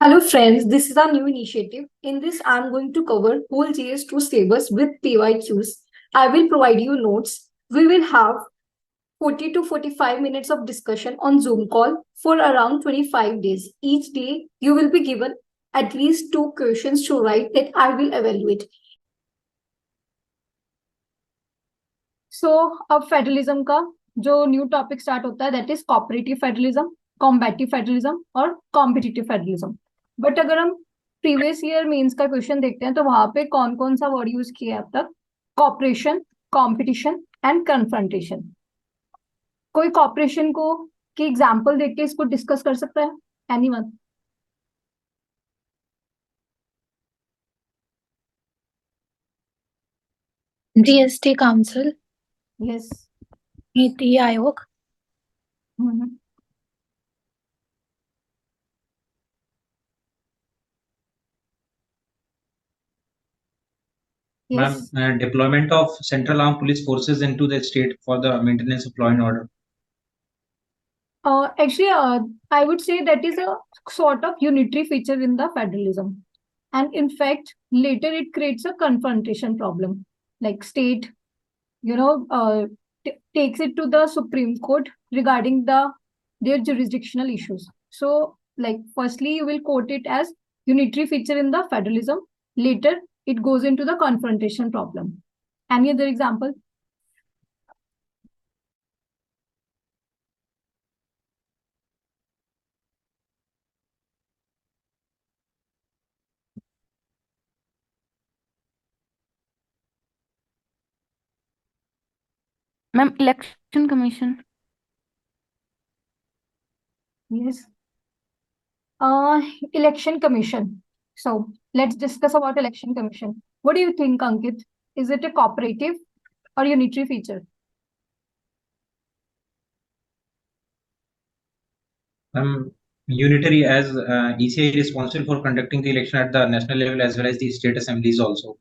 Hello friends, this is our new initiative. In this, I am going to cover whole GS2 syllabus with PYQs. I will provide you notes. We will have 40 to 45 minutes of discussion on Zoom call for around 25 days. Each day, you will be given at least two questions to write that I will evaluate. So, अब federalism का जो new topic start होता है that is cooperative federalism, combative federalism और competitive federalism. But अगर हम previous year mains का question देखते हैं तो वहां पे कौन कौन सा वर्ड यूज किया है अब तक? Cooperation, competition and confrontation. कोई कॉपरेशन को की एग्जांपल देख के इसको डिस्कस कर सकता है? Anyone? GST council, yes. NITI Aayog. Yes. Ma'am, deployment of Central Armed Police Forces into the state for the maintenance of law and order. I would say that is a sort of unitary feature in the federalism. And in fact, later it creates a confrontation problem. Like state, takes it to the Supreme Court regarding their jurisdictional issues. So, like, firstly, you will quote it as unitary feature in the federalism. Later, it goes into the confrontation problem. Any other example? Ma'am, election commission. Yes. Election Commission. So let's discuss about Election Commission. What do you think, Ankit? Is it a cooperative or unitary feature? Unitary, as ECI is responsible for conducting the election at the national level as well as the state assemblies also.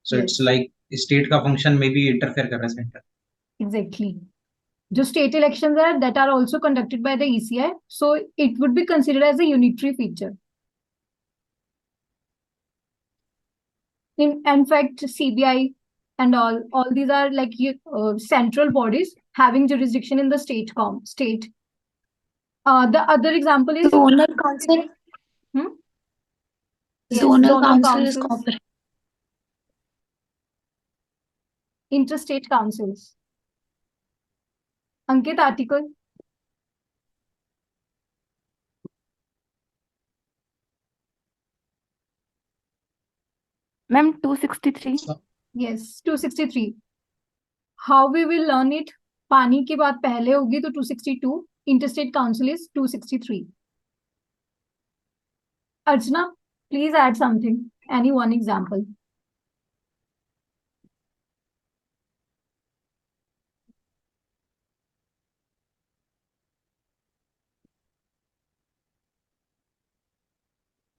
So Yes. it's like state का function में भी interfere कर रहा है center. Exactly. जो state elections are that are also conducted by the ECI, so it would be considered as a unitary feature. In fact, CBI and all these are like central bodies having jurisdiction in the state. The other example is Zonal council. Yes, Zonal council is councils, cooperative. interstate councils. Ankit, article. Ma'am 263. Yes, 263. How we will learn it? पानी की बात पहले होगी तो 262. Interstate council is 263. Archana, please add something. Any one example.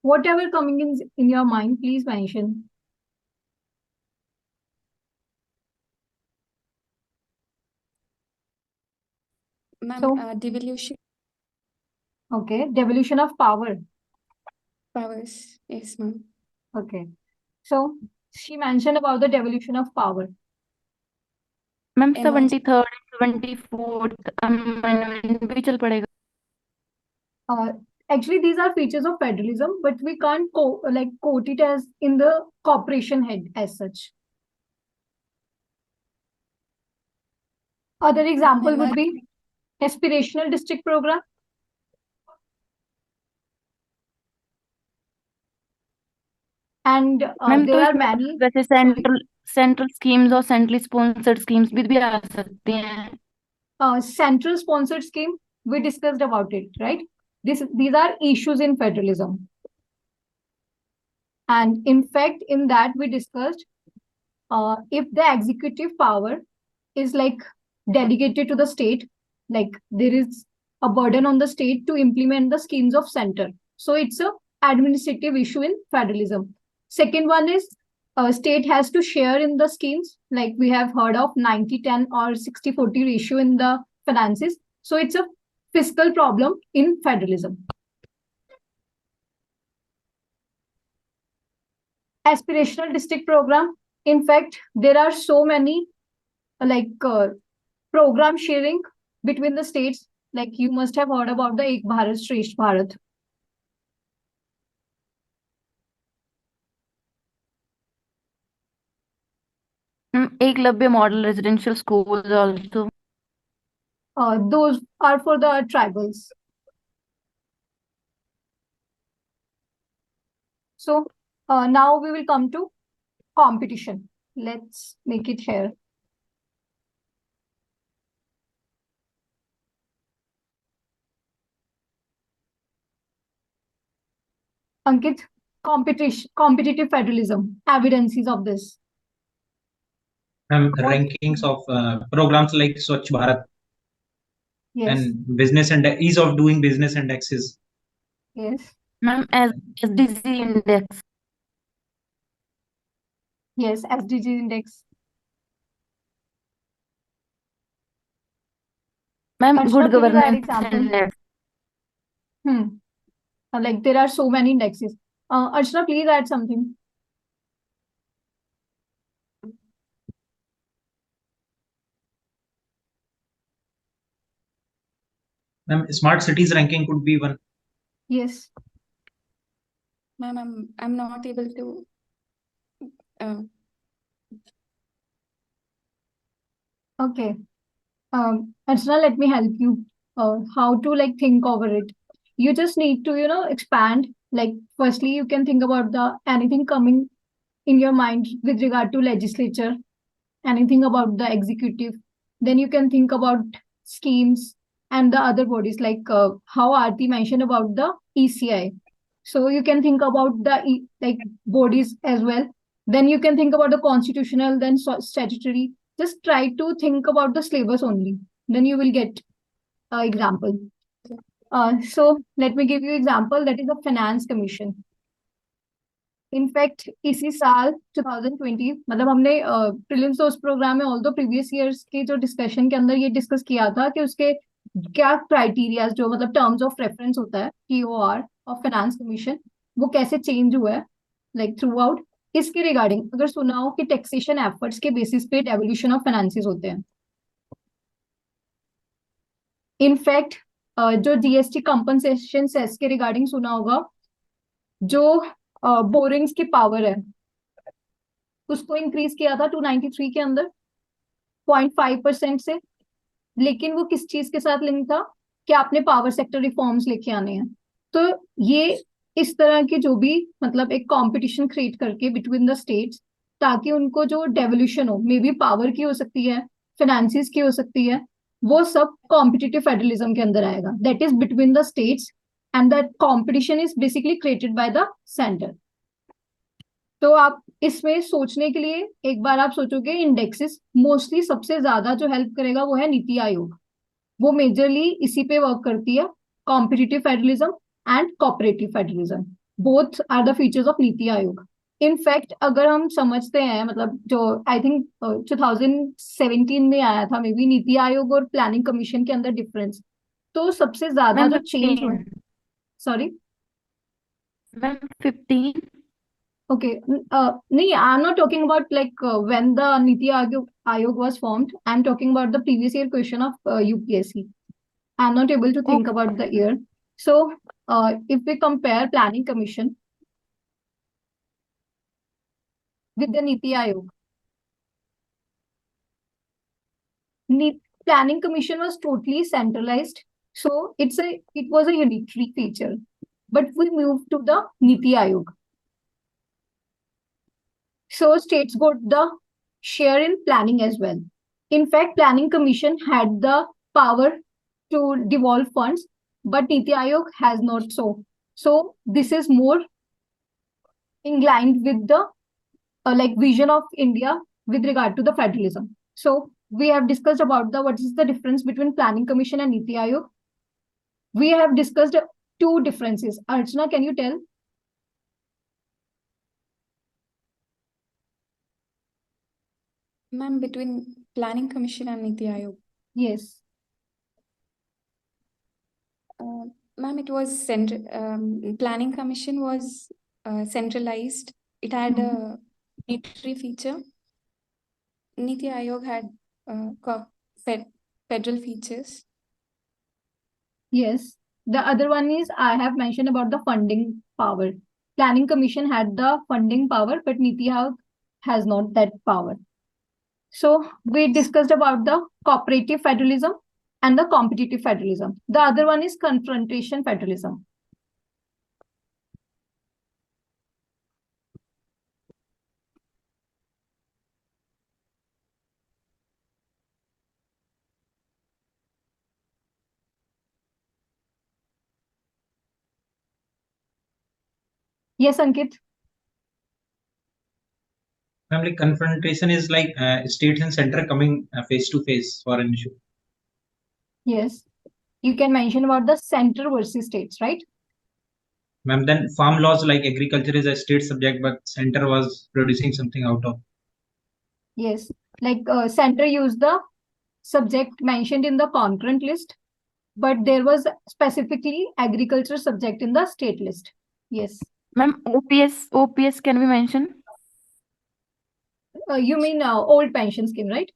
Whatever coming in your mind, please mention. Ma'am, So- devolution Okay, devolution of power. powers. Yes, ma'am. Okay. So she mentioned about the devolution of power. Ma'am Emerge- 73rd 74th amendment भी चल पड़ेगा. Actually, these are features of federalism, but we can't quote it as in the corporation head as such. Other example would be aspirational district program. And ma'am there तो are इसमें many. वैसे central schemes और centrally sponsored schemes भी आ सकती हैं. Central sponsored scheme, we discussed about it, right? These are issues in federalism. And in fact, in that we discussed if the executive power is like delegated to the state, like there is a burden on the state to implement the schemes of center. So it's a administrative issue in federalism. Second one is state has to share in the schemes, like we have heard of 90-10 or 60-40 ratio in the finances. So it's a fiscal problem in federalism. aspirational district program. In fact, there are so many program sharing between the states. Like you must have heard about the Ek Bharat Shresth Bharat. Eklavya Model Residential Schools also. Those are for the tribals. So now we will come to competition. Let's make it here. Ankit, competitive federalism, evidences of this. Rankings of programs like Swachh Bharat Yes, and business and ease of doing business indexes. yes, Ma'am, as SDG index. yes, SDG index. Ma'am, Archana, good can you add governance example? index. Like there are so many indexes. Archana, please add something. Smart cities ranking could be one. Yes. Ma'am, I'm not able to. Okay. Archana, let me help you. How to like think over it. You just need to, expand. Like firstly, you can think about the anything coming in your mind with regard to legislature, anything about the executive. Then you can think about schemes and the other bodies, like how Aarti mentioned about the ECI. So you can think about the like bodies as well. Then you can think about the constitutional, then statutory. Just try to think about the syllabus only. Then you will get an example. So let me give you example. That is the Finance Commission. In fact इसी साल 2020 मतलब हमने prelims तो उस programme में all दो previous years के जो डिस्कशन के अंदर ये डिस्कस किया था कि उसके क्या क्राइटेरिया जो मतलब टर्म्स ऑफ रेफरेंस होता है TOR ऑफ फाइनेंस कमीशन वो कैसे चेंज हुआ है लाइक थ्रू आउट इसके रिगार्डिंग अगर सुना हो कि टैक्सेशन एफर्ट्स के बेसिस पे डेवोल्यूशन ऑफ फाइनेंसेस होते हैं इनफैक्ट जो GST कंपनसेशन सेस के रिगार्डिंग सुना होगा जो बोरिंग्स की पावर है उसको इंक्रीज किया था 293 के अंदर 0.5% से लेकिन वो किस चीज के साथ लिंक था कि आपने पावर सेक्टर रिफॉर्म्स लेके आने हैं तो ये इस तरह की जो भी मतलब एक कंपटीशन क्रिएट करके बिटवीन द स्टेट्स ताकि उनको जो डेवोल्यूशन हो मे बी पावर की हो सकती है फाइनेंसिस की हो सकती है वो सब कॉम्पिटिटिव फेडरलिज्म के अंदर आएगा that is between the states and that competition is basically created by the centre तो आप इसमें सोचने के लिए एक बार आप सोचोगे इंडेक्सेस मोस्टली सबसे ज्यादा जो हेल्प करेगा वो है नीति आयोग वो मेजरली इसी पे वर्क करती है competitive federalism and cooperative federalism both are the features of Niti Aayog in fact अगर हम समझते हैं मतलब जो आई थिंक 2017 में आया था मे बी नीति आयोग और प्लानिंग कमीशन के अंदर डिफरेंस तो सबसे ज्यादा मैम जो चेंज हुआ 15. Sorry ma'am 15. Okay. No, I'm not talking about like when the Niti Ayog was formed. I'm talking about the previous year question of UPSC. I'm not able to think about the year. So, if we compare Planning Commission with the Niti Ayog, Planning Commission was totally centralized. So it was a unitary feature. But we moved to the Niti Ayog. So states got the share in planning as well. In fact, Planning Commission had the power to devolve funds, but Niti Aayog has not so. So this is more inclined with the like vision of India with regard to the federalism. So we have discussed about the what is the difference between Planning Commission and Niti Aayog. We have discussed two differences. Archana, can you tell? Ma'am, between Planning Commission and Niti Aayog. Yes. Ma'am, it was Planning Commission was centralized it had Mhm. a unitary feature. Niti Aayog had federal features. Yes. The other one is I have mentioned about the funding power. Planning Commission had the funding power, but Niti Aayog has not that power. So we discussed about the cooperative federalism and the competitive federalism. The other one is confrontation federalism. Yes, Ankit. Ma'am, like confrontation is like states and center coming face to face for an issue. Yes. You can mention about the center versus states, right? Ma'am, then farm laws like agriculture is a state subject, but center was producing something out of. Yes. Like center used the subject mentioned in the concurrent list, but there was specifically agriculture subject in the state list. Yes. Ma'am, OPS can we mention? You mean old pension scheme, right?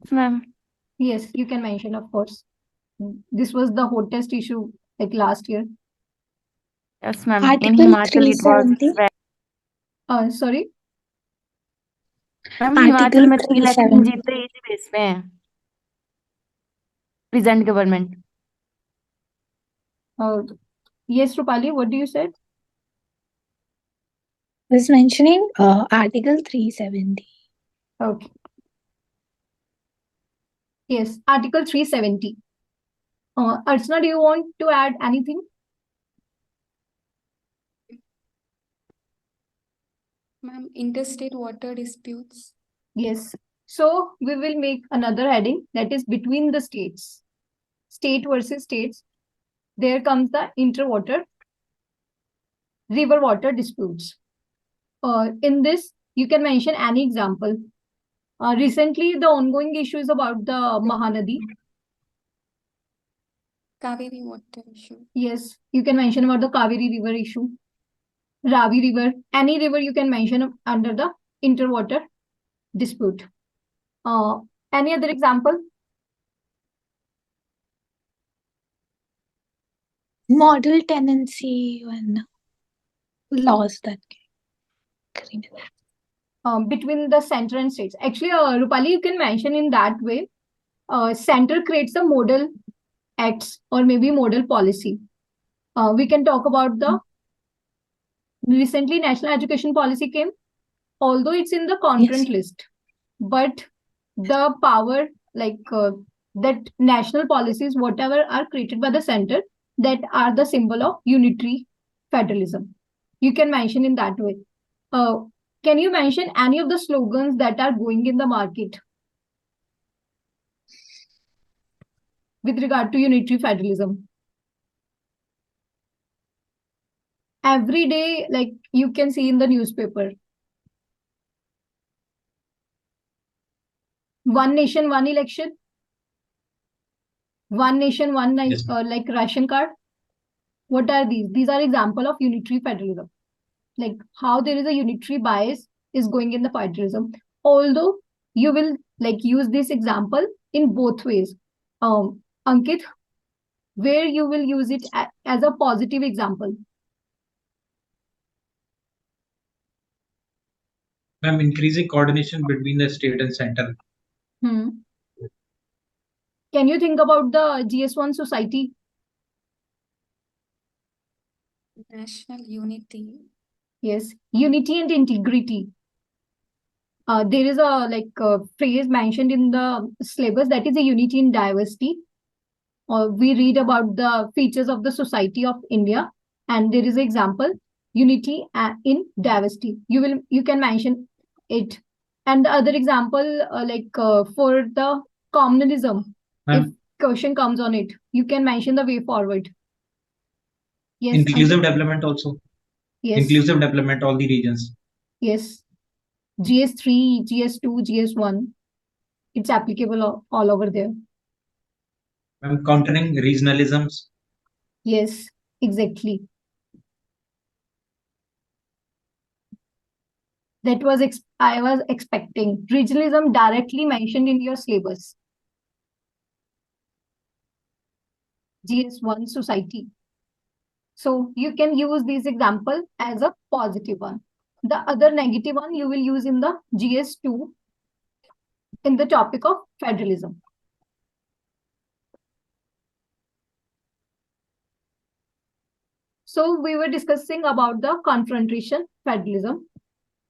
Yes, ma'am. Yes, you can mention, of course. This was the hottest issue like last year. Yes, ma'am. In Article Himachal, it was 370. Sorry. Ma'am Article Himachal में तो election 370. जीते ही इसी base पे हैं present government Yes, Rupali, what do you said? Was mentioning Article 370. Okay. Yes, Article 370. Archana, do you want to add anything? Ma'am, interstate water disputes. Yes. So we will make another heading that is between the states. State versus states. There comes the interwater, river water disputes. In this, you can mention any example. Recently, the ongoing issue is about the Mahanadi. Kaveri water issue. Yes, you can mention about the Kaveri river issue. Ravi river, any river you can mention under the interwater dispute. Any other example? Model tenancy and laws that Between the center and states. Actually, Rupali, you can mention in that way. Center creates the model acts or maybe model policy. We can talk about the recently national education policy came, although it's in the concurrent list, but the power that national policies, whatever are created by the center, that are the symbol of unitary federalism. You can mention in that way. Can you mention any of the slogans that are going in the market with regard to unitary federalism? Every day, like you can see in the newspaper, one nation, one election, one nation, one Yes, like ration card. What are these? These are example of unitary federalism. Like how there is a unitary bias is going in the federalism. Although you will like use this example in both ways. Ankit, where you will use it as a positive example? ma'am, increasing coordination between the state and center. Can you think about the GS1 society? National unity. Yes, unity and integrity. There is a phrase mentioned in the syllabus that is a unity in diversity. We read about the features of the society of India, and there is an example unity in diversity. You can mention it, and the other example for the communalism. If Ma'am, question comes on it, you can mention the way forward. Yes, inclusive Ankit? development also. Yes, Inclusive development, all the regions. yes. GS3, GS2, GS1. It's applicable all over there. Ma'am, countering regionalisms. Yes, exactly. That was I was expecting. Regionalism directly mentioned in your syllabus. GS1 society. So you can use this example as a positive one. The other negative one you will use in the GS2 in the topic of federalism. So we were discussing about the confrontation federalism.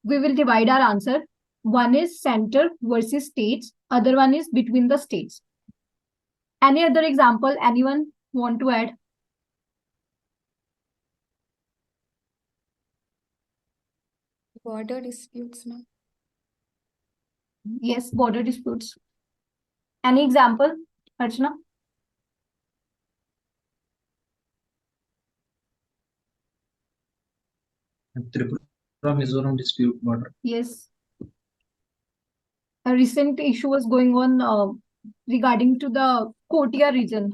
We will divide our answer. One is center versus states. Other one is between the states. Any other example anyone want to add? Border disputes, ma'am. Yes, border disputes. Any example, Archana? Tripura Mizoram dispute border. Yes. A recent issue was going on regarding to the Kotia region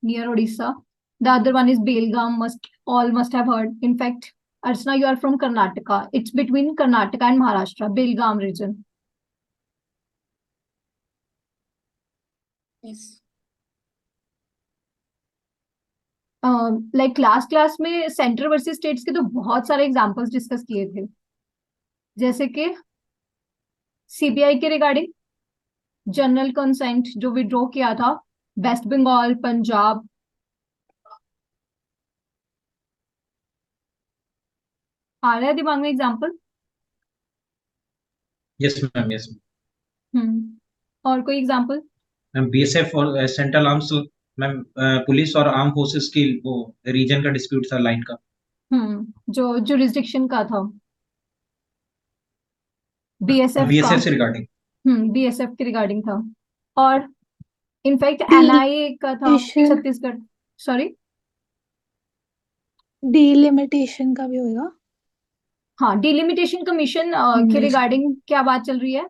near Odisha. The other one is Belgaum, must have heard. In fact, Archana, you are from Karnataka. It's between Karnataka and Maharashtra, Belgaum region. Yes. Like last class में centre versus states के तो बहुत सारे examples discuss किए थे, जैसे कि CBI के रिगार्डिंग जनरल कंसेंट जो विड्रॉ किया था, वेस्ट बंगाल, पंजाब. आ रहा है दिमाग में एग्जांपल? Yes, ma'am. Yes, और कोई एग्जांपल? मैम BSF और सेंट्रल आर्म्स, मैम पुलिस और आर्म फोर्सेस की वो रीजन का डिस्प्यूट था, लाइन का. जो जुरिस्डिक्शन का था, बीएसएफ BSF से रिगार्डिंग. बीएसएफ के रिगार्डिंग था. और इनफैक्ट डी- एनआईए का था issue- छत्तीसगढ़. सॉरी, डिलिमिटेशन का भी होगा. हाँ, डिलिमिटेशन कमीशन के Yes. रिगार्डिंग क्या बात चल रही है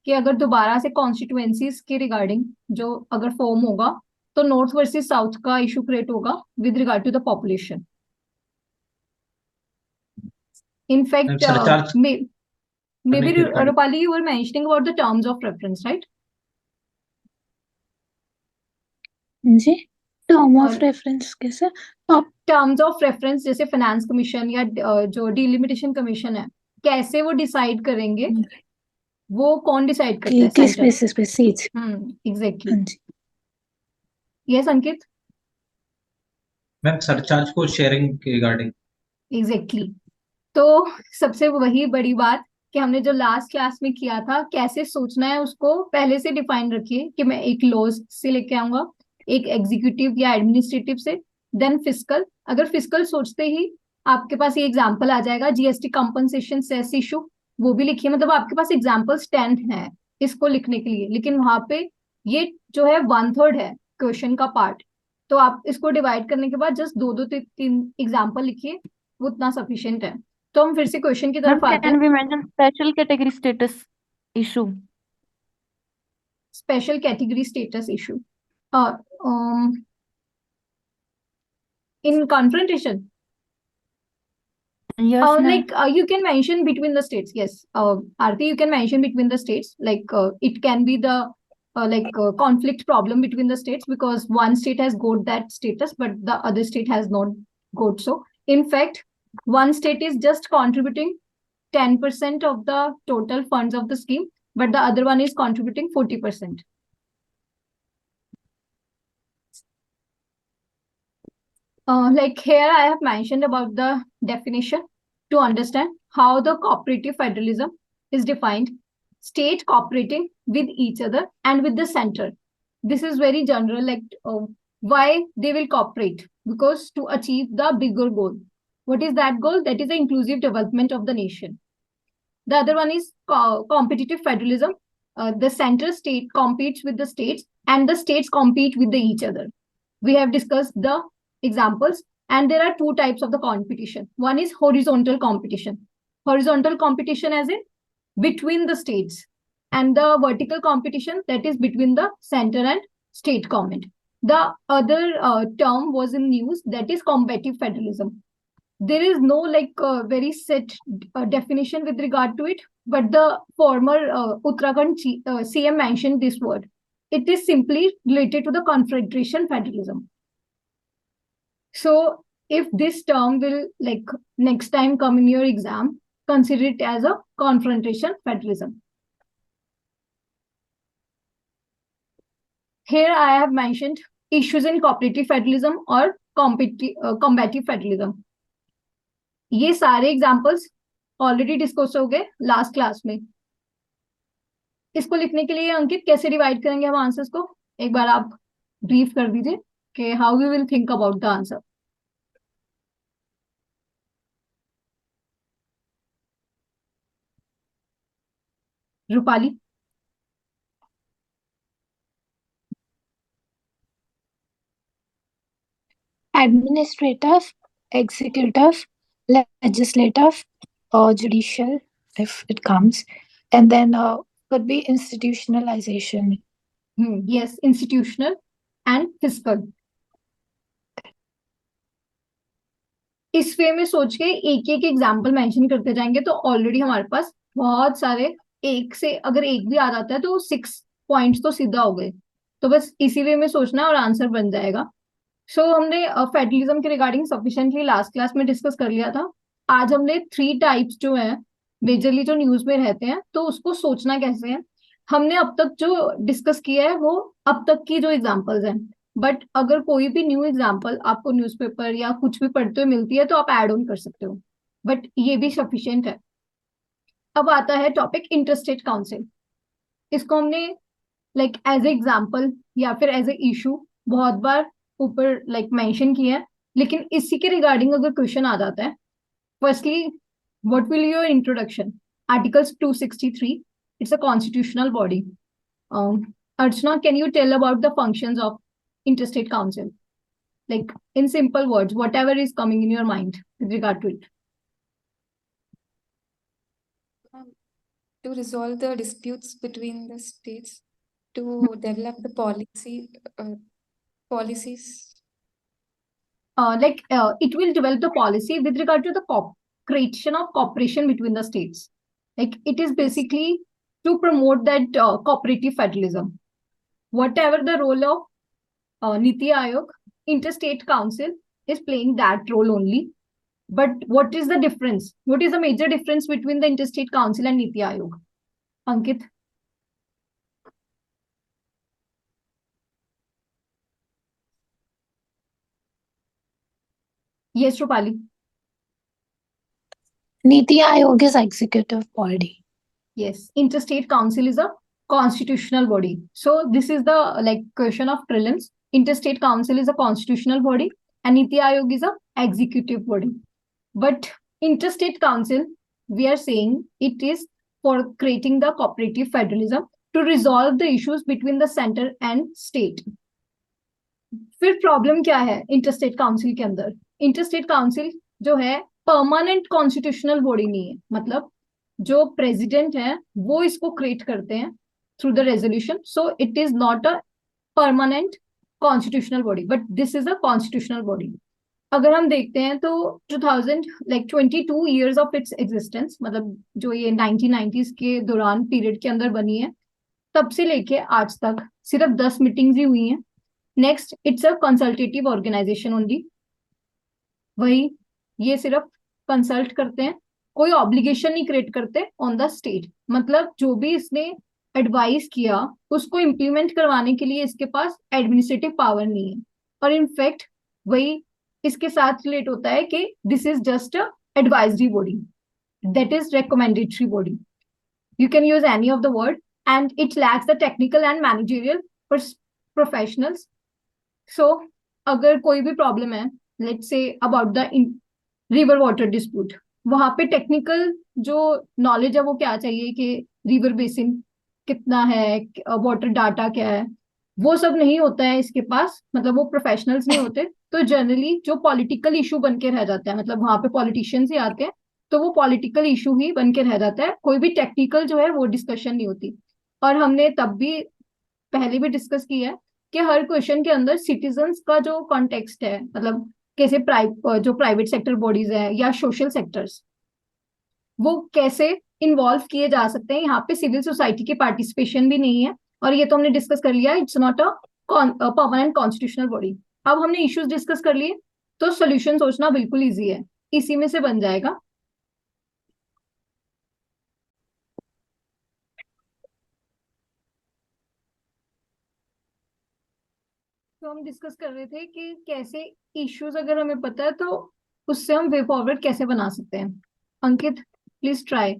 कि अगर दोबारा से कॉन्स्टिट्युएंसीज के रिगार्डिंग जो अगर फॉर्म होगा तो नॉर्थ वर्सेस साउथ का इशू क्रिएट होगा with regard to the population. In fact surcharge maybe करने के regarding. Rupali, you were mentioning about the terms of reference, right? जी, टर्म ऑफ और- रेफरेंस कैसे? टर्म्स ऑफ रेफरेंस जैसे फाइनेंस कमीशन या जो डिलिमिटेशन कमीशन है, कैसे वो डिसाइड करेंगे? वो कौन डिसाइड करता है? किस सेंटर. बेसिस पे? सीट्स. एग्जैक्टली. हाँ जी. यस अंकित, मैम सरचार्ज को शेयरिंग के रिगार्डिंग. एग्जैक्टली. तो सबसे वही बड़ी बात कि हमने जो लास्ट क्लास में किया था, कैसे सोचना है उसको पहले से डिफाइन रखिए कि मैं एक लॉज से लेके आऊंगा, एक एग्जीक्यूटिव या एडमिनिस्ट्रेटिव से, देन फिस्कल. अगर फिस्कल सोचते ही आपके पास ये एग्जांपल आ जाएगा जीएसटी कंपनसेशन सेस इशू, वो भी लिखिए. मतलब आपके पास एग्जांपल्स 10 है इसको लिखने के लिए, लेकिन वहां पे ये जो है 1/3 है क्वेश्चन का पार्ट. तो आप इसको डिवाइड करने के बाद जस्ट 2-3 एग्जाम्पल लिखिए, वो उतना सफिशियंट है. तो हम फिर से क्वेश्चन की मैम तरफ आते कैन हैं. We mention special category status issue? Special category status issue in confrontation, yes ma'am. like you can mention between the states. Yes, Aarti, you can mention between the states, like it can be the conflict problem between the states because one state has got that status but the other state has not got. So in fact, one state is just contributing 10% of the total funds of the scheme, but the other one is contributing 40%. Like here I have mentioned about the definition to understand how the cooperative federalism is defined. State cooperating with each other and with the center. This is very general, like why they will cooperate, because to achieve the bigger goal. What is that goal? That is the inclusive development of the nation. The other one is competitive federalism. The center state competes with the states and the states compete with each other. We have discussed the examples, and there are two types of the competition. One is horizontal competition. Horizontal competition as in between the states, and the vertical competition that is between the center and state government. The other term was in news, that is combative federalism. there is no like very set definition with regard to it, but the former Uttarakhand CM mentioned this word. It is simply related to the confederation federalism. So if this term will like next time come in your exam, consider it as a confrontation federalism. Here I have mentioned issues in cooperative federalism और combative federalism. ये सारे examples already discuss हो गए last class में. इसको लिखने के लिए अंकित कैसे डिवाइड करेंगे हम आंसर्स को, एक बार आप ब्रीफ कर दीजिए कि how you will think about the answer. Rupali. Administrative, executive, legislative, or judicial, if it comes, and then could be institutionalization. Yes, institutional and fiscal. इस वे में सोच के एक एक एग्जाम्पल मेंशन करते जाएंगे तो ऑलरेडी हमारे पास बहुत सारे, एक से अगर एक भी आ जाता है तो 6 पॉइंट्स तो सीधा हो गए. तो बस इसी वे में सोचना और आंसर बन जाएगा. सो हमने फेडरलिज्म के रिगार्डिंग सफिशिएंटली लास्ट क्लास में डिस्कस कर लिया था. आज हमने 3 टाइप्स जो है मेजरली जो न्यूज में रहते हैं तो उसको सोचना कैसे है. हमने अब तक जो डिस्कस किया है वो अब तक की जो एग्जांपल्स हैं, बट अगर कोई भी न्यू एग्जांपल आपको न्यूज़पेपर या कुछ भी पढ़ते हुए मिलती है तो आप ऐड ऑन कर सकते हो, बट ये भी सफिशिएंट है. अब आता है टॉपिक इंटरस्टेट काउंसिल. इसको हमने लाइक एज ए एग्जाम्पल या फिर एज ए इशू बहुत बार ऊपर लाइक मेंशन किया है, लेकिन इसी के रिगार्डिंग अगर क्वेश्चन आ जाता है, firstly what will your introduction. Articles 263, it's a constitutional body. Archana, can you tell about the functions of interstate council, like in simple words, whatever is coming in your mind with regard to it. To resolve the disputes between the states, to develop the policies. It will develop the policy with regard to the creation of cooperation between the states. Like it is basically to promote that cooperative federalism. Whatever the role of Niti Aayog, Interstate Council is playing that role only. But what is the difference? What is the major difference between the Interstate Council and Niti Aayog? Ankit? Yes, Rupali. Niti Aayog is executive body. Yes, Interstate Council is a constitutional body. So this is the like question of prelims. Interstate Council is a constitutional body and Niti Aayog is a executive body. But Interstate Council, we are saying it is for creating the cooperative federalism to resolve the issues between the center and state. फिर problem क्या है interstate council के अंदर? Interstate council जो है permanent constitutional body नहीं है. मतलब जो प्रेसिडेंट है वो इसको क्रिएट करते हैं through the resolution. So it is not a permanent constitutional body, but this is a constitutional body. अगर हम देखते हैं तो 22 years ऑफ इट्स एग्जिस्टेंस, मतलब जो ये 1990s के दौरान पीरियड के अंदर बनी है, तब से लेके आज तक सिर्फ 10 मीटिंग्स ही हुई हैं. Next, it's a consultative organisation only. वही ये सिर्फ कंसल्ट करते हैं, कोई ऑब्लिगेशन नहीं क्रिएट करते ऑन द स्टेट. मतलब जो भी इसने एडवाइस किया उसको इम्प्लीमेंट करवाने के लिए इसके पास एडमिनिस्ट्रेटिव पावर नहीं है. और इनफैक्ट वही इसके साथ रिलेट होता है कि this is just a advisory body, that is recommendatory body. You can use any of the word and it lacks the technical and managerial professionals. So अगर कोई भी प्रॉब्लम है, let's say about the river water dispute, वहां पे technical जो knowledge है वो क्या चाहिए कि रिवर बेसिन कितना है, वाटर डाटा क्या है, वो सब नहीं होता है इसके पास. मतलब वो प्रोफेशनल्स नहीं होते. तो जनरली जो पॉलिटिकल इशू बन के रह जाता है, मतलब वहां पे पॉलिटिशियंस ही आते हैं, तो वो पॉलिटिकल इशू ही बन के रह जाता है. कोई भी टेक्निकल जो है वो डिस्कशन नहीं होती. और हमने तब भी पहले भी डिस्कस किया है कि हर क्वेश्चन के अंदर सिटीजन्स का जो कॉन्टेक्स्ट है, मतलब कैसे जो प्राइवेट सेक्टर बॉडीज है या सोशल सेक्टर्स, वो कैसे इन्वॉल्व किए जा सकते हैं। यहाँ पे सिविल सोसाइटी की पार्टिसिपेशन भी नहीं है, और ये तो हमने डिस्कस कर लिया, it's not a permanent constitutional body. अब हमने इश्यूज डिस्कस कर लिए, तो सोल्यूशन सोचना बिल्कुल इजी है, इसी में से बन जाएगा। तो हम डिस्कस कर रहे थे कि कैसे इश्यूज अगर हमें पता है तो उससे हम वे फॉरवर्ड कैसे बना सकते हैं। Ankit, please try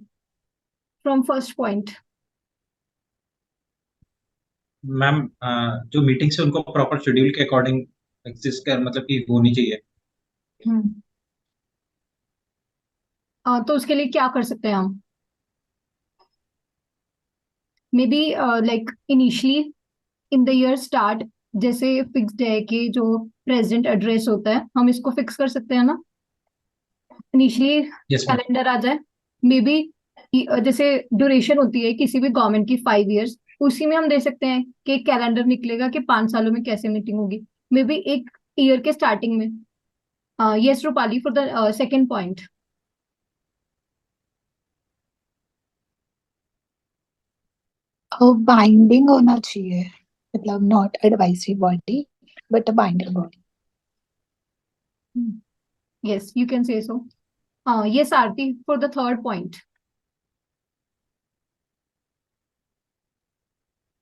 from first point. Ma'am जो मीटिंग्स है उनको प्रॉपर शेड्यूल के अकॉर्डिंग एग्जिस्ट कर मतलब कि होनी चाहिए। तो उसके लिए क्या कर सकते हैं हम? May be like initially in the year start, जैसे फिक्स्ड है कि जो प्रेसिडेंट एड्रेस होता है, हम इसको फिक्स कर सकते हैं ना, इनिशियली यस मैम। कैलेंडर आ जाए। मे बी जैसे ड्यूरेशन होती है किसी भी गवर्नमेंट की 5 years, उसी में हम दे सकते हैं कि कैलेंडर निकलेगा कि 5 सालों में कैसे मीटिंग होगी। मे बी एक ईयर के स्टार्टिंग में। Yes Rupali, for the second point. Binding होना चाहिए, मतलब not advisory body but a binding body. Yes, you can say so. Yes Aarti, for the third point.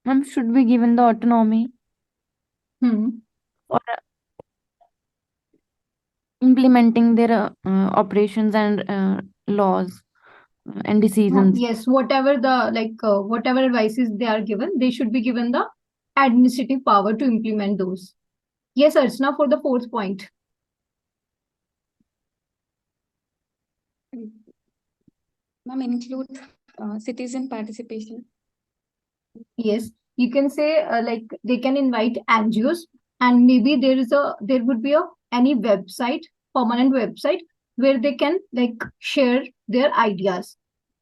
Ma'am, should be given the autonomy for implementing their operations and laws and decisions. Yes, whatever the whatever advices they are given, they should be given the administrative power to implement those. Yes, Archana, for the fourth point. Ma'am, include citizen participation. Yes, you can say like they can invite NGOs, and maybe there would be any website, permanent website, where they can like share their ideas.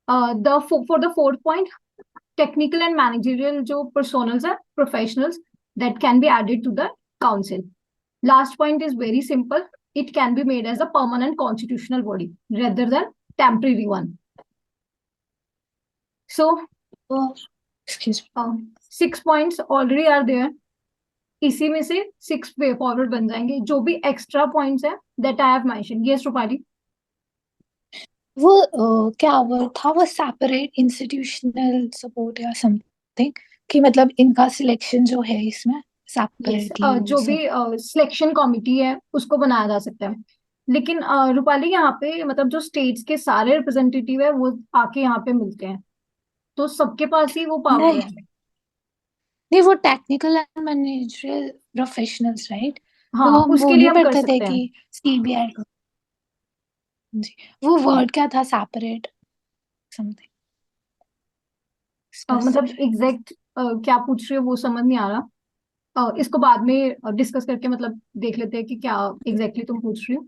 For the fourth point, technical and managerial जो personals are professionals that can be added to the council. Last point is very simple. It can be made as a permanent constitutional body rather than temporary one. So Excuse me. 6 points already are there. इसी में से 6 way forward बन जाएंगे। जो भी extra points है that I have mention. Yes Rupali. वो क्या वर्ड था, वो सेपरेट इंस्टीट्यूशनल सपोर्ट या समथिंग, कि मतलब इनका सिलेक्शन जो है इसमें यस, सेपरेटली जो भी सिलेक्शन कमिटी है उसको बनाया जा सकता है। लेकिन रूपाली, यहाँ पे मतलब जो स्टेट्स के सारे रिप्रेजेंटेटिव है वो आके यहाँ पे मिलते हैं, तो सबके पास ही वो पावर नहीं है। नहीं, वो technical and managerial professionals right. तो हाँ, हम वो उसके लिए नहीं हम कर पढ़ते थे सकते हैं। कि सीबीआई। जी, वो वर्ड क्या था, सेपरेट समथिंग मतलब स्पेसिफिक। एग्जैक्ट क्या पूछ रहे हो वो समझ नहीं आ रहा। इसको बाद में डिस्कस करके मतलब देख लेते हैं कि क्या एग्जैक्टली तुम पूछ रही हो।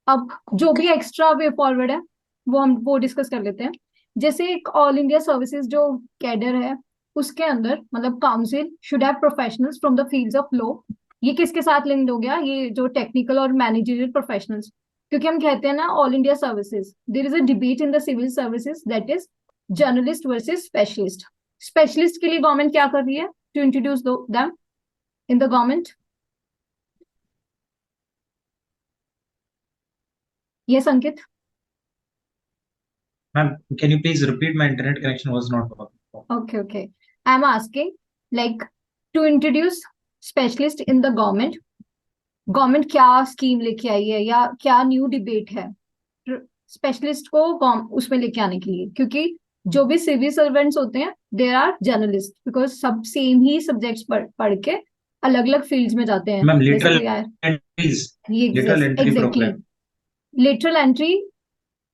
अब जो ओके भी एक्स्ट्रा वे फॉरवर्ड है वो डिस्कस कर लेते हैं। जैसे एक ऑल इंडिया सर्विसेज जो कैडर है, उसके अंदर मतलब council should have professionals from the fields of law. ये किसके साथ लिंक्ड हो गया, ये जो टेक्निकल और मैनेजरियल प्रोफेशनल्स, क्योंकि हम कहते हैं ना all India services, there is a debate in the civil services that is generalist versus specialist. Specialist के लिए गवर्नमेंट क्या कर रही है to introduce them in the government? Yes Ankit. Ma'am, can you please repeat? My internet connection was not working. Okay. I'm asking like to introduce specialist in the government. Government क्या scheme लेके आई है या क्या new debate है specialist को उसमें लेके आने के लिए? क्योंकि जो भी सिविल सर्वेंट्स होते हैं देर आर जर्नलिस्ट, बिकॉज सब सेम ही सब्जेक्ट्स पढ़ के अलग अलग फील्ड्स में जाते हैं। Ma'am, जैसे literal कोई आया entries, ये literal entry exactly program. Lateral entry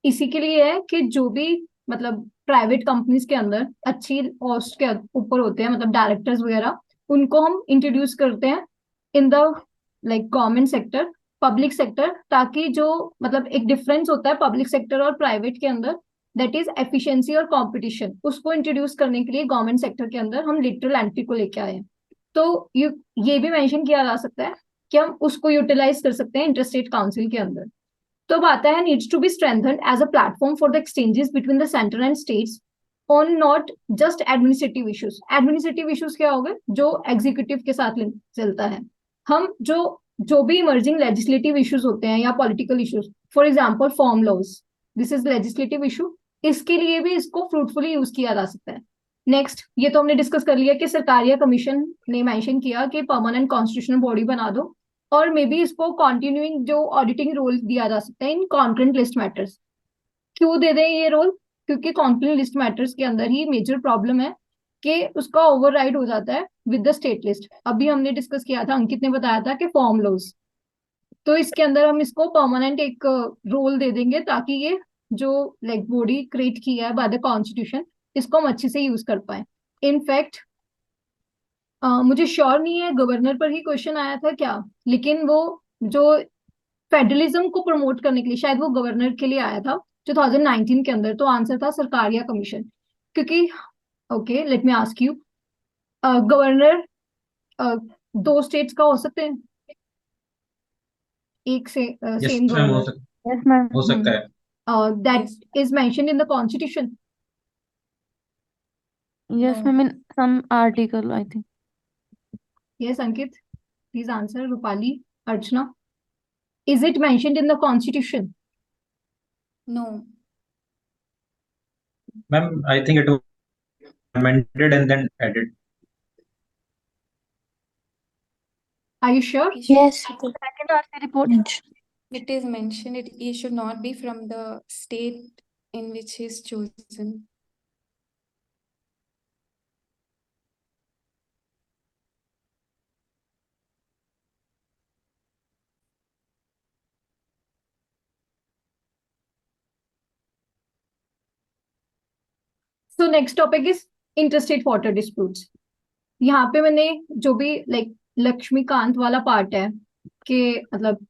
इसी के लिए है कि जो भी मतलब प्राइवेट कंपनीज के अंदर अच्छी पोस्ट के ऊपर होते हैं, मतलब डायरेक्टर्स वगैरह, उनको हम इंट्रोड्यूस करते हैं in the like government sector, public sector, ताकि जो मतलब एक डिफरेंस होता है पब्लिक सेक्टर और प्राइवेट के अंदर, दैट इज एफिशिएंसी और कंपटीशन, उसको इंट्रोड्यूस करने के लिए गवर्नमेंट सेक्टर के अंदर हम लिटरल एंट्री को लेके आए हैं। तो ये भी मेंशन किया जा सकता है कि हम उसको यूटिलाइज कर सकते हैं इंटरस्टेट काउंसिल के अंदर। तो अब आता है needs to be strengthened as a platform for the exchanges between the centre and states on not just administrative issues. Administrative issues क्या हो गए, जो एग्जीक्यूटिव के साथ चलता है। हम जो भी इमर्जिंग लेजिस्लेटिव इश्यूज होते हैं या political issues, for example form laws, this is legislative issue, इसके लिए भी इसको फ्रूटफुली यूज किया जा सकता है। नेक्स्ट, ये तो हमने डिस्कस कर लिया कि सरकारिया कमीशन ने मेंशन किया कि परमानेंट कॉन्स्टिट्यूशनल बॉडी बना दो, और मे बी इसको कॉन्टिन्यूइंग जो ऑडिटिंग रोल दिया जा सकता है इन कॉन्करेंट लिस्ट मैटर्स। क्यों दे दें ये रोल, क्योंकि कॉन्करेंट लिस्ट मैटर्स के अंदर ही मेजर प्रॉब्लम है कि उसका ओवरराइड हो जाता है विद द स्टेट लिस्ट। अभी हमने डिस्कस किया था, अंकित ने बताया था कि फॉर्म लॉज, तो इसके अंदर हम इसको परमानेंट एक रोल दे देंगे ताकि ये जो लाइक बॉडी क्रिएट किया है बाय द कॉन्स्टिट्यूशन, इसको हम अच्छे से यूज कर पाए। इनफैक्ट मुझे श्योर नहीं है गवर्नर पर ही क्वेश्चन आया था क्या, लेकिन वो जो फेडरलिज्म को प्रमोट करने के लिए शायद वो गवर्नर के लिए आया था 2019 के अंदर, तो आंसर था सरकारिया कमीशन। क्योंकि okay, let me ask you, governor दो स्टेट्स का हो सकते हैं, एक से Yes, सेम मैम, हो गवर्नर, सकता यस मैम। हो सकता है। that is mentioned in the constitution. Yes No. Ma'am, in some article I think. Yes, Ankit, please answer. Rupali, Archana, is it mentioned in the constitution? No. Ma'am, I think it was amended and then added. Are you sure? It should- Yes, second RC report. mentioned. It is mentioned he should not be from the state in which he is chosen. So next topic is interstate water disputes. यहाँ पे मैंने जो भी like Laxmikant वाला part है कि मतलब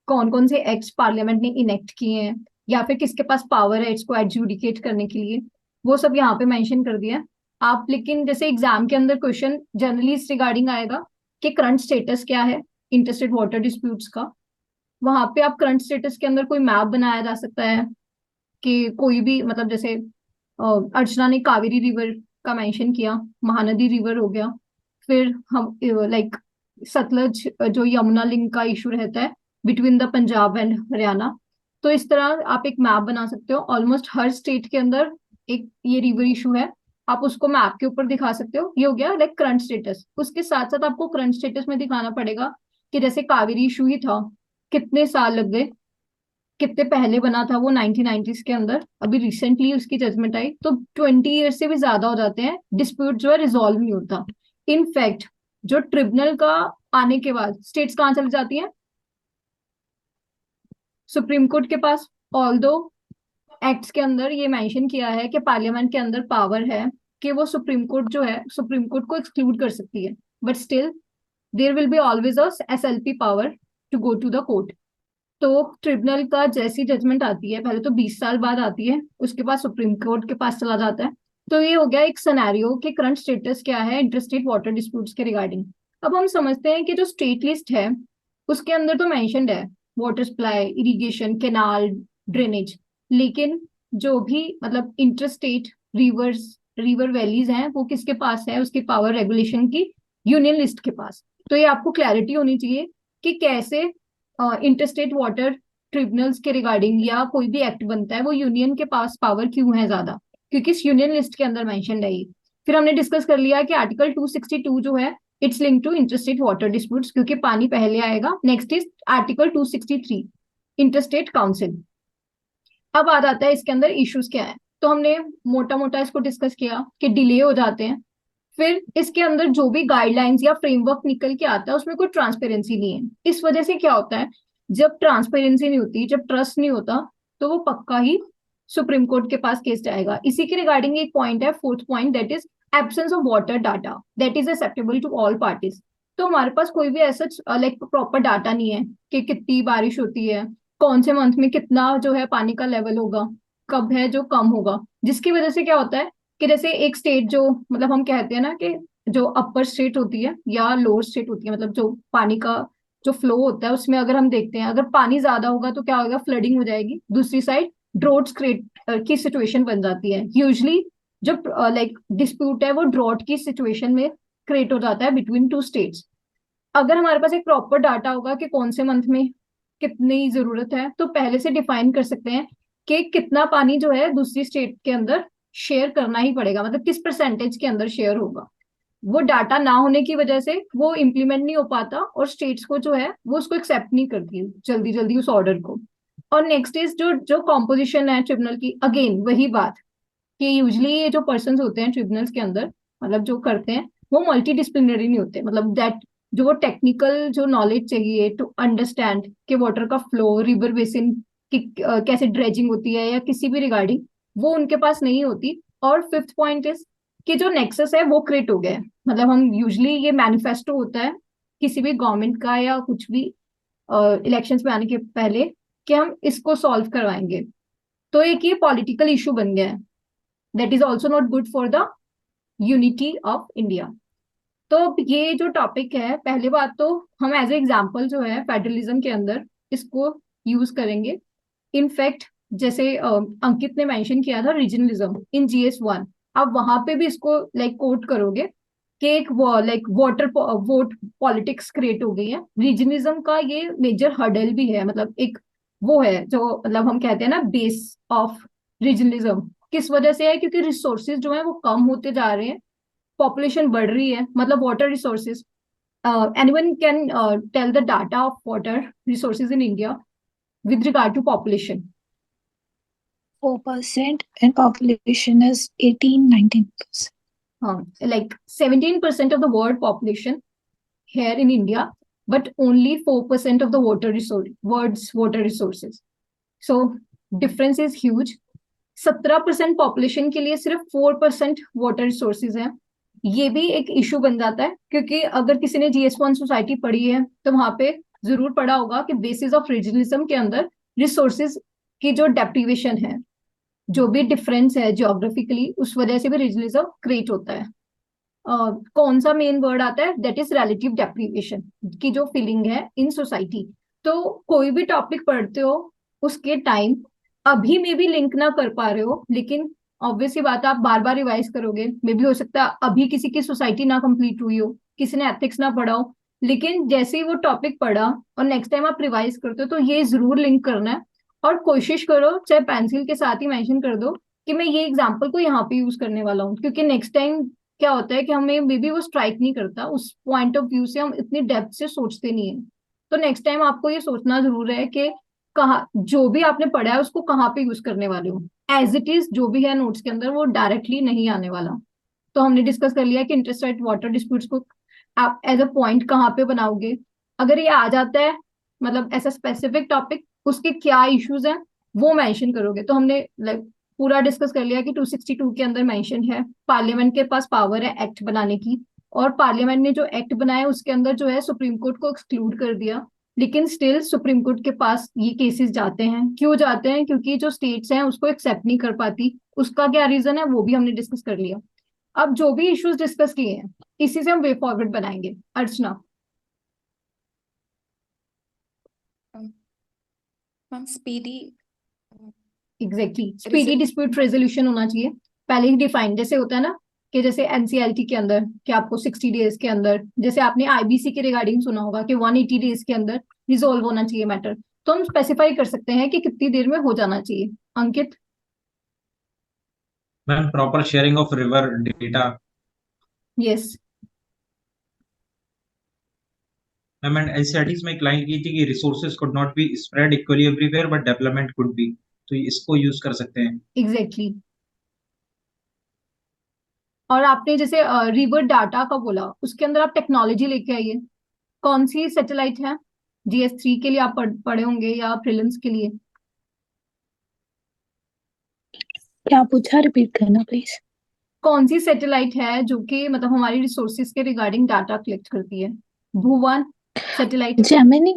कौन कौन से एक्ट्स पार्लियामेंट ने इनेक्ट किए हैं या फिर किसके पास पावर है इसको एडजुडिकेट करने के लिए, वो सब यहाँ पे मेंशन कर दिया है आप। लेकिन जैसे एग्जाम के अंदर क्वेश्चन जनरली इस रिगार्डिंग आएगा कि करंट स्टेटस क्या है इंटरस्टेट वाटर डिस्प्यूट्स का। वहां पे आप करंट स्टेटस के अंदर कोई मैप बनाया जा सकता है कि कोई भी मतलब जैसे अर्चना ने कावेरी रिवर का मेंशन किया, महानदी रिवर हो गया, फिर हम लाइक सतलज जो यमुना लिंक का इशू रहता है between the Punjab and Haryana. तो इस तरह आप एक मैप बना सकते हो, ऑलमोस्ट हर स्टेट के अंदर एक ये रिवर इशू है, आप उसको मैप के ऊपर दिखा सकते हो। ये हो गया लाइक करंट स्टेटस। उसके साथ साथ आपको करंट स्टेटस में दिखाना पड़ेगा कि जैसे कावेरी इशू ही था, कितने साल लग गए, कितने पहले बना था वो 1990s के अंदर, अभी रिसेंटली उसकी जजमेंट आई, तो 20 ईयर्स से भी ज्यादा हो जाते हैं, डिस्प्यूट जो है रिजॉल्व नहीं होता। इनफैक्ट जो ट्रिब्यूनल का आने के बाद स्टेट्स कहाँ चली जाती हैं, सुप्रीम कोर्ट के पास। ऑल्दो एक्ट्स के अंदर ये मेंशन किया है कि पार्लियामेंट के अंदर पावर है कि वो सुप्रीम कोर्ट जो है सुप्रीम कोर्ट को एक्सक्लूड कर सकती है, but still there will be always a SLP power to go to the court. तो ट्रिब्यूनल का जैसी जजमेंट आती है, पहले तो 20 साल बाद आती है, उसके बाद सुप्रीम कोर्ट के पास चला जाता है। तो ये हो गया एक सिनेरियो कि करंट स्टेटस क्या है इंटरस्टेट वाटर डिस्प्यूट्स के रिगार्डिंग। अब हम समझते हैं कि जो स्टेट लिस्ट है उसके अंदर तो मेंशन्ड है water supply, irrigation, canal, drainage, लेकिन जो भी मतलब इंटरस्टेट रिवर्स, रिवर वैलीज हैं वो किसके पास है, उसकी पावर रेगुलेशन की यूनियन लिस्ट के पास। तो ये आपको क्लैरिटी होनी चाहिए कि कैसे इंटरस्टेट वाटर ट्रिब्यूनल्स के रिगार्डिंग या कोई भी एक्ट बनता है वो यूनियन के पास पावर क्यों है ज्यादा, क्योंकि इस यूनियन लिस्ट के अंदर मेंशन है ये। फिर हमने डिस्कस कर लिया कि आर्टिकल 262 जो है it's link to interstate water disputes, क्योंकि पानी पहले आएगा। Next is article 263 interstate council. अब आ जाता है इसके अंदर इश्यूज क्या है, तो हमने मोटा मोटा इसको डिस्कस किया कि डिले हो जाते हैं। फिर इसके अंदर जो भी गाइडलाइंस या फ्रेमवर्क निकल के आता है उसमें कोई ट्रांसपेरेंसी नहीं है। इस वजह से क्या होता है, जब ट्रांसपेरेंसी नहीं होती, जब ट्रस्ट नहीं होता, तो वो पक्का ही सुप्रीम कोर्ट के पास केस जाएगा। इसी के रिगार्डिंग एक पॉइंट है, fourth point, that is absence of water data that is acceptable to all parties. तो हमारे पास कोई भी ऐसा लाइक प्रॉपर डाटा नहीं है कि कितनी बारिश होती है, कौन से मंथ में कितना जो है पानी का लेवल होगा, कब है जो कम होगा, जिसकी वजह से क्या होता है कि जैसे एक स्टेट जो मतलब हम कहते हैं ना कि जो अपर स्टेट होती है या लोअर स्टेट होती है, मतलब जो पानी का जो फ्लो होता है उसमें अगर हम देखते हैं, अगर पानी ज्यादा होगा तो क्या होगा, फ्लडिंग हो जाएगी, दूसरी साइड ड्रॉट्स क्रिएट की सिचुएशन बन जाती है यूजली। जो लाइक डिस्प्यूट है वो ड्रॉट की सिचुएशन में क्रिएट हो जाता है बिटवीन टू स्टेट्स। अगर हमारे पास एक प्रॉपर डाटा होगा कि कौन से मंथ में कितनी जरूरत है, तो पहले से डिफाइन कर सकते हैं कि कितना पानी जो है दूसरी स्टेट के अंदर शेयर करना ही पड़ेगा, मतलब किस परसेंटेज के अंदर शेयर होगा। वो डाटा ना होने की वजह से वो इम्प्लीमेंट नहीं हो पाता और स्टेट्स को जो है वो उसको एक्सेप्ट नहीं करती जल्दी जल्दी उस ऑर्डर को। और नेक्स्ट इज जो जो कॉम्पोजिशन है ट्रिब्यूनल की, अगेन वही बात कि यूजली ये जो पर्सन होते हैं ट्रिब्यूनल्स के अंदर, मतलब जो करते हैं वो मल्टी डिसिप्लिनरी नहीं होते, मतलब दैट जो वो टेक्निकल जो नॉलेज चाहिए टू अंडरस्टैंड कि वाटर का फ्लो, रिवर बेसिन की कैसे ड्रेजिंग होती है या किसी भी रिगार्डिंग, वो उनके पास नहीं होती। और फिफ्थ पॉइंट इज कि जो नेक्सस है वो क्रिएट हो गया है, मतलब हम यूजली ये मैनिफेस्टो होता है किसी भी गवर्नमेंट का या कुछ भी इलेक्शंस में आने के पहले कि हम इसको सॉल्व करवाएंगे, तो एक ये पॉलिटिकल इशू बन गया है। That is also not good for the unity of India. तो ये जो टॉपिक है, पहली बात तो हम एज ए एग्जाम्पल जो है फेडरलिज्म के अंदर इसको यूज करेंगे। इनफैक्ट जैसे अंकित ने मेंशन किया था रीजनलिज्म इन GS1, आप वहां पे भी इसको लाइक कोट करोगे कि एक like water vote politics create हो गई है। रीजनलिज्म का ये मेजर हर्डल भी है, मतलब एक वो है जो मतलब हम कहते हैं ना बेस ऑफ रीजनलिज्म। किस वजह से है, क्योंकि रिसोर्सेज जो है वो कम होते जा रहे हैं, पॉपुलेशन बढ़ रही है, मतलब water resources. Anyone can tell the data of water resources in India with regard to population? 4% and population is 18-19%. Like 17% of the world population here in India, but only 4% of the world's water resources. So difference is huge. 17% population के लिए सिर्फ 4% water resources है। ये भी एक issue बन जाता है, क्योंकि अगर किसी ने GS1 सोसाइटी पढ़ी है तो वहां पे जरूर पढ़ा होगा कि बेसिस ऑफ रीजनलिज्म के अंदर रिसोर्सेज की जो डेप्रीवेशन है, जो भी डिफरेंस है जियोग्राफिकली, उस वजह से भी रीजनलिज्म क्रिएट होता है। कौन सा मेन वर्ड आता है, दैट इज रिलेटिव डेप्रीवेशन की जो फीलिंग है इन सोसाइटी। तो कोई भी टॉपिक पढ़ते हो उसके टाइम अभी में भी लिंक ना कर पा रहे हो, लेकिन ऑब्वियसली बात है आप बार बार रिवाइज करोगे, मे भी हो सकता है अभी किसी की सोसाइटी ना कंप्लीट हुई हो, किसी ने एथिक्स ना पढ़ा हो, लेकिन जैसे ही वो टॉपिक पढ़ा और नेक्स्ट टाइम आप रिवाइज करते हो तो ये जरूर लिंक करना है। और कोशिश करो चाहे पेंसिल के साथ ही मेंशन कर दो कि मैं ये एग्जांपल को यहाँ पे यूज करने वाला हूँ, क्योंकि नेक्स्ट टाइम क्या होता है कि हमें मे बी वो स्ट्राइक नहीं करता, उस पॉइंट ऑफ व्यू से हम इतनी डेप्थ से सोचते नहीं है। तो नेक्स्ट टाइम आपको ये सोचना जरूर है कि कहाँ जो भी आपने पढ़ा है उसको कहाँ पे यूज करने वाले हो। एज इट इज जो भी है नोट्स के अंदर वो डायरेक्टली नहीं आने वाला। तो हमने डिस्कस कर लिया कि इंटरस्टेट वाटर डिस्प्यूट्स को आप एज अ पॉइंट कहाँ पे बनाओगे। अगर ये आ जाता है मतलब ऐसा स्पेसिफिक टॉपिक, उसके क्या इश्यूज हैं वो मेंशन करोगे। तो हमने लाइक पूरा डिस्कस कर लिया कि 262 के अंदर मेंशन है पार्लियामेंट के पास पावर है एक्ट बनाने की, और पार्लियामेंट ने जो एक्ट बनाया उसके अंदर जो है सुप्रीम कोर्ट को एक्सक्लूड कर दिया, लेकिन स्टिल सुप्रीम कोर्ट के पास ये केसेस जाते हैं। क्यों जाते हैं, क्योंकि जो स्टेट्स हैं उसको एक्सेप्ट नहीं कर पाती। उसका क्या रीजन है वो भी हमने डिस्कस कर लिया। अब जो भी इश्यूज डिस्कस किए हैं इसी से हम वे फॉरवर्ड बनाएंगे। Archana. Ma'am speedy exactly, speedy dispute resolution होना चाहिए पहले ही डिफाइन, जैसे होता है ना कि जैसे NCLT के अंदर कि आपको 60 डेज के अंदर, जैसे आपने IBC के रिगार्डिंग सुना होगा कि 180 डेज के अंदर रिजोल्व होना चाहिए मैटर, तो हम स्पेसिफाई कर सकते हैं कि कितनी देर में हो जाना चाहिए। Ankit. Ma'am proper sharing of river data. Yes. Ma'am and NCERTs में एक लाइन की थी कि resources could not be spread equally everywhere but development could be, तो इसको यूज कर सकते हैं। एग्जैक्टली। और आपने जैसे रिवर डाटा का बोला, उसके अंदर आप टेक्नोलॉजी लेके आइए। कौन सी सैटेलाइट है GS3 के लिए आप पढ़े होंगे या प्रीलिम्स के लिए? क्या पूछा, रिपीट करना प्लीज। कौन सी सैटेलाइट है जो कि मतलब हमारी रिसोर्सेज के रिगार्डिंग डाटा कलेक्ट करती है? Bhuvan satellite. Gemini.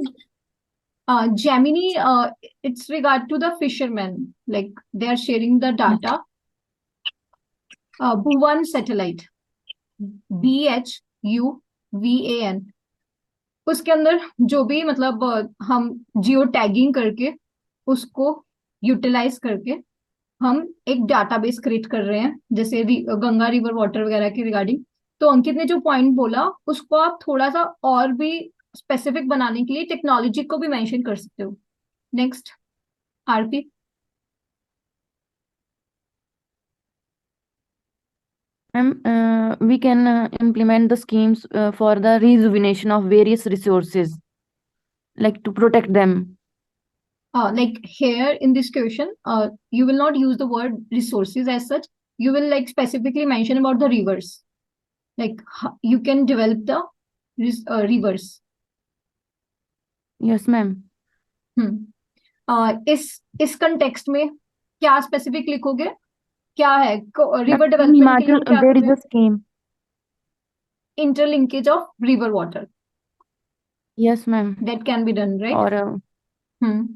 Gemini, it's regard to the fishermen, like they are sharing the data. Bhuvan satellite, BHUVAN. उसके अंदर जो भी मतलब हम जियो टैगिंग करके उसको यूटिलाइज करके हम एक डाटाबेस क्रिएट कर रहे हैं, जैसे गंगा रिवर वाटर वगैरह के रिगार्डिंग। तो अंकित ने जो पॉइंट बोला उसको आप थोड़ा सा और भी स्पेसिफिक बनाने के लिए टेक्नोलॉजी को भी मेंशन कर सकते हो। Next, RP. Ma'am, we can implement the schemes for the rejuvenation of various resources, like to protect them. Like here in this question, you will not use the word resources as such. You will like specifically mention about the rivers. Like you can develop the rivers. Yes, ma'am. इस context में क्या specific लिखोगे? क्या है river Ma'am, in development के लिए हम Himachal, क्या there is करें? a scheme. Interlinkage of river water, Yes, ma'am. That can be done, right? और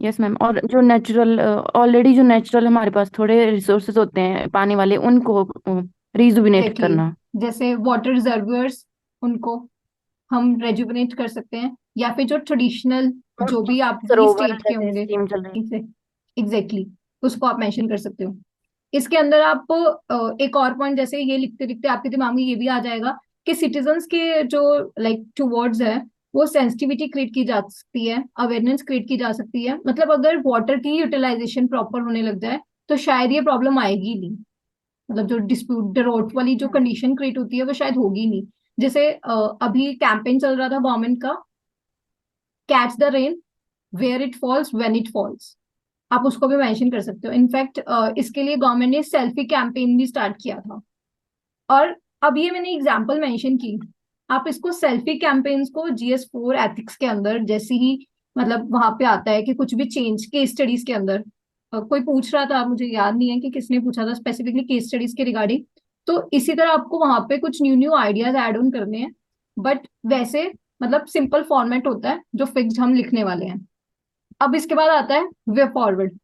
यस मैम, और जो नेचुरल ऑलरेडी जो नेचुरल हमारे पास थोड़े रिसोर्सेज होते हैं पानी वाले, उनको रिजुविनेट एग्जैक्टली, करना। जैसे वाटर रिजर्वियर्स, उनको हम रेजुविनेट कर सकते हैं, या फिर जो ट्रेडिशनल जो भी आपकी सरोवर स्टेट के जैसे होंगे, स्कीम चल रही है। एग्जैक्टली उसको आप मेंशन कर सकते हो। इसके अंदर आप एक और पॉइंट, जैसे ये लिखते लिखते आपके दिमाग में ये भी आ जाएगा कि सिटीजन्स के जो लाइक टूवर्ड्स है वो सेंसिटिविटी क्रिएट की जा सकती है, अवेयरनेस क्रिएट की जा सकती है। मतलब अगर वाटर की यूटिलाइजेशन प्रॉपर होने लग जाए तो शायद ये प्रॉब्लम आएगी नहीं। मतलब जो डिस्प्यूट डरोट वाली जो कंडीशन क्रिएट होती है वो शायद होगी नहीं। जैसे अभी कैंपेन चल रहा था गवर्नमेंट का, catch the rain where it falls when it falls, आप उसको भी मेंशन कर सकते हो। इनफैक्ट इसके लिए गवर्नमेंट ने सेल्फी कैंपेन भी स्टार्ट किया था। और अब ये मैंने एग्जांपल मेंशन की, आप इसको सेल्फी कैंपेन्स को GS4 एथिक्स के अंदर जैसे ही मतलब वहां पे आता है कि कुछ भी चेंज केस स्टडीज के अंदर, कोई पूछ रहा था, मुझे याद नहीं है कि किसने पूछा था स्पेसिफिकली केस स्टडीज के रिगार्डिंग, तो इसी तरह आपको वहां पे कुछ new new ideas add on करने हैं। बट वैसे मतलब सिंपल फॉर्मेट होता है जो फिक्स्ड हम लिखने वाले हैं। अब इसके बाद आता है वे फॉरवर्ड।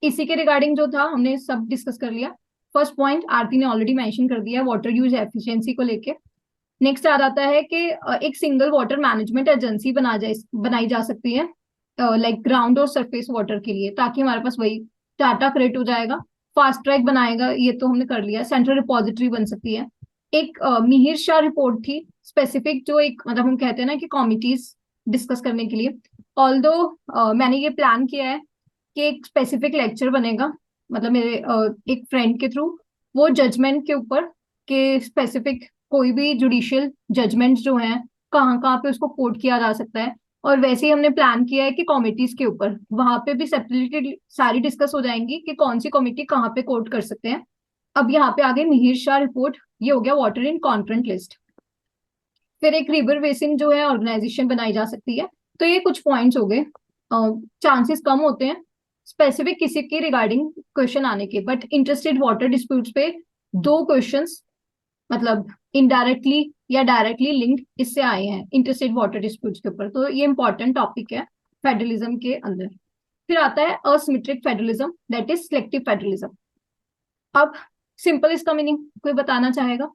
इसी के रिगार्डिंग जो था हमने सब डिस्कस कर लिया। फर्स्ट पॉइंट आरती ने ऑलरेडी मेंशन कर दिया, वाटर यूज एफिशिएंसी को लेके। नेक्स्ट आ जाता है कि एक सिंगल वाटर मैनेजमेंट एजेंसी बनाई जा सकती है लाइक ग्राउंड और सरफेस वाटर के लिए, ताकि हमारे पास वही डाटा क्रिएट हो जाएगा। फास्ट ट्रैक बनाएगा, ये तो हमने कर लिया। सेंट्रल रिपोजिटरी बन सकती है। एक मिहिर शाह रिपोर्ट थी स्पेसिफिक, जो एक मतलब हम कहते हैं ना कि कॉमिटीज डिस्कस करने के लिए। ऑल्दो मैंने ये प्लान किया है कि एक स्पेसिफिक लेक्चर बनेगा, मतलब मेरे एक फ्रेंड के थ्रू, वो जजमेंट के ऊपर के स्पेसिफिक कोई भी जुडिशियल जजमेंट जो है कहाँ कहाँ पे उसको कोट किया जा सकता है। और वैसे ही हमने प्लान किया है कि कॉमिटीज के ऊपर वहां पे भी सेपरेटली सारी डिस्कस हो जाएंगी कि कौन सी कॉमिटी कहाँ पे कोट कर सकते हैं। अब यहाँ पे आगे मिहिर शाह रिपोर्ट, ये हो गया वाटर इन कॉन्फ्रेंट लिस्ट। फिर एक रिवर बेसिन जो है ऑर्गेनाइजेशन बनाई जा सकती है। तो ये कुछ पॉइंट्स हो गए। चांसेस कम होते हैं स्पेसिफिक किसी के रिगार्डिंग क्वेश्चन आने के, बट इंटरेस्टेड वाटर डिस्प्यूट्स पे 2 क्वेश्चंस मतलब इनडायरेक्टली या डायरेक्टली लिंक्ड इससे आए हैं इंटरस्टेट वाटर डिस्प्यूट्स के ऊपर। तो ये इंपॉर्टेंट टॉपिक है फेडरलिज्म के अंदर। फिर आता है asymmetric federalism, that is selective federalism. अब सिंपल इसका मीनिंग कोई बताना चाहेगा?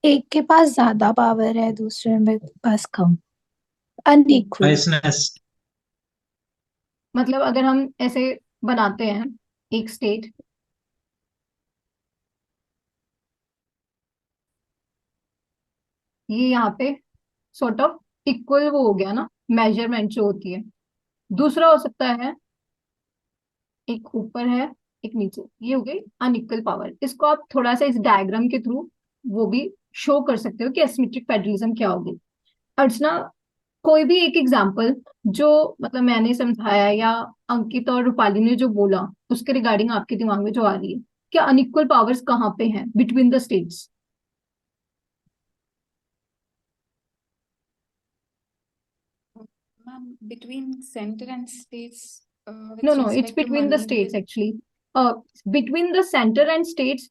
एक के पास ज्यादा पावर है, दूसरे में पास कम, अनइक्वल। बायसनेस। मतलब अगर हम ऐसे बनाते हैं एक स्टेट, ये यहाँ पे सॉर्ट ऑफ इक्वल वो हो गया ना मेजरमेंट जो होती है। दूसरा हो सकता है एक ऊपर है एक नीचे, ये हो गई अनइक्वल पावर। इसको आप थोड़ा सा इस डायग्राम के थ्रू वो भी शो कर सकते हो कि एसिमेट्रिक फेडरलिज्म क्या होगी। अर्चना, कोई भी एक एग्जांपल जो मतलब मैंने समझाया या अंकित और रूपाली ने जो बोला उसके रिगार्डिंग आपके दिमाग में जो आ रही है, क्या अनइक्वल पावर्स कहाँ पे हैं between the states? Ma'am, between center and states, with No, it's respect to between the money, states actually. Between the center and states,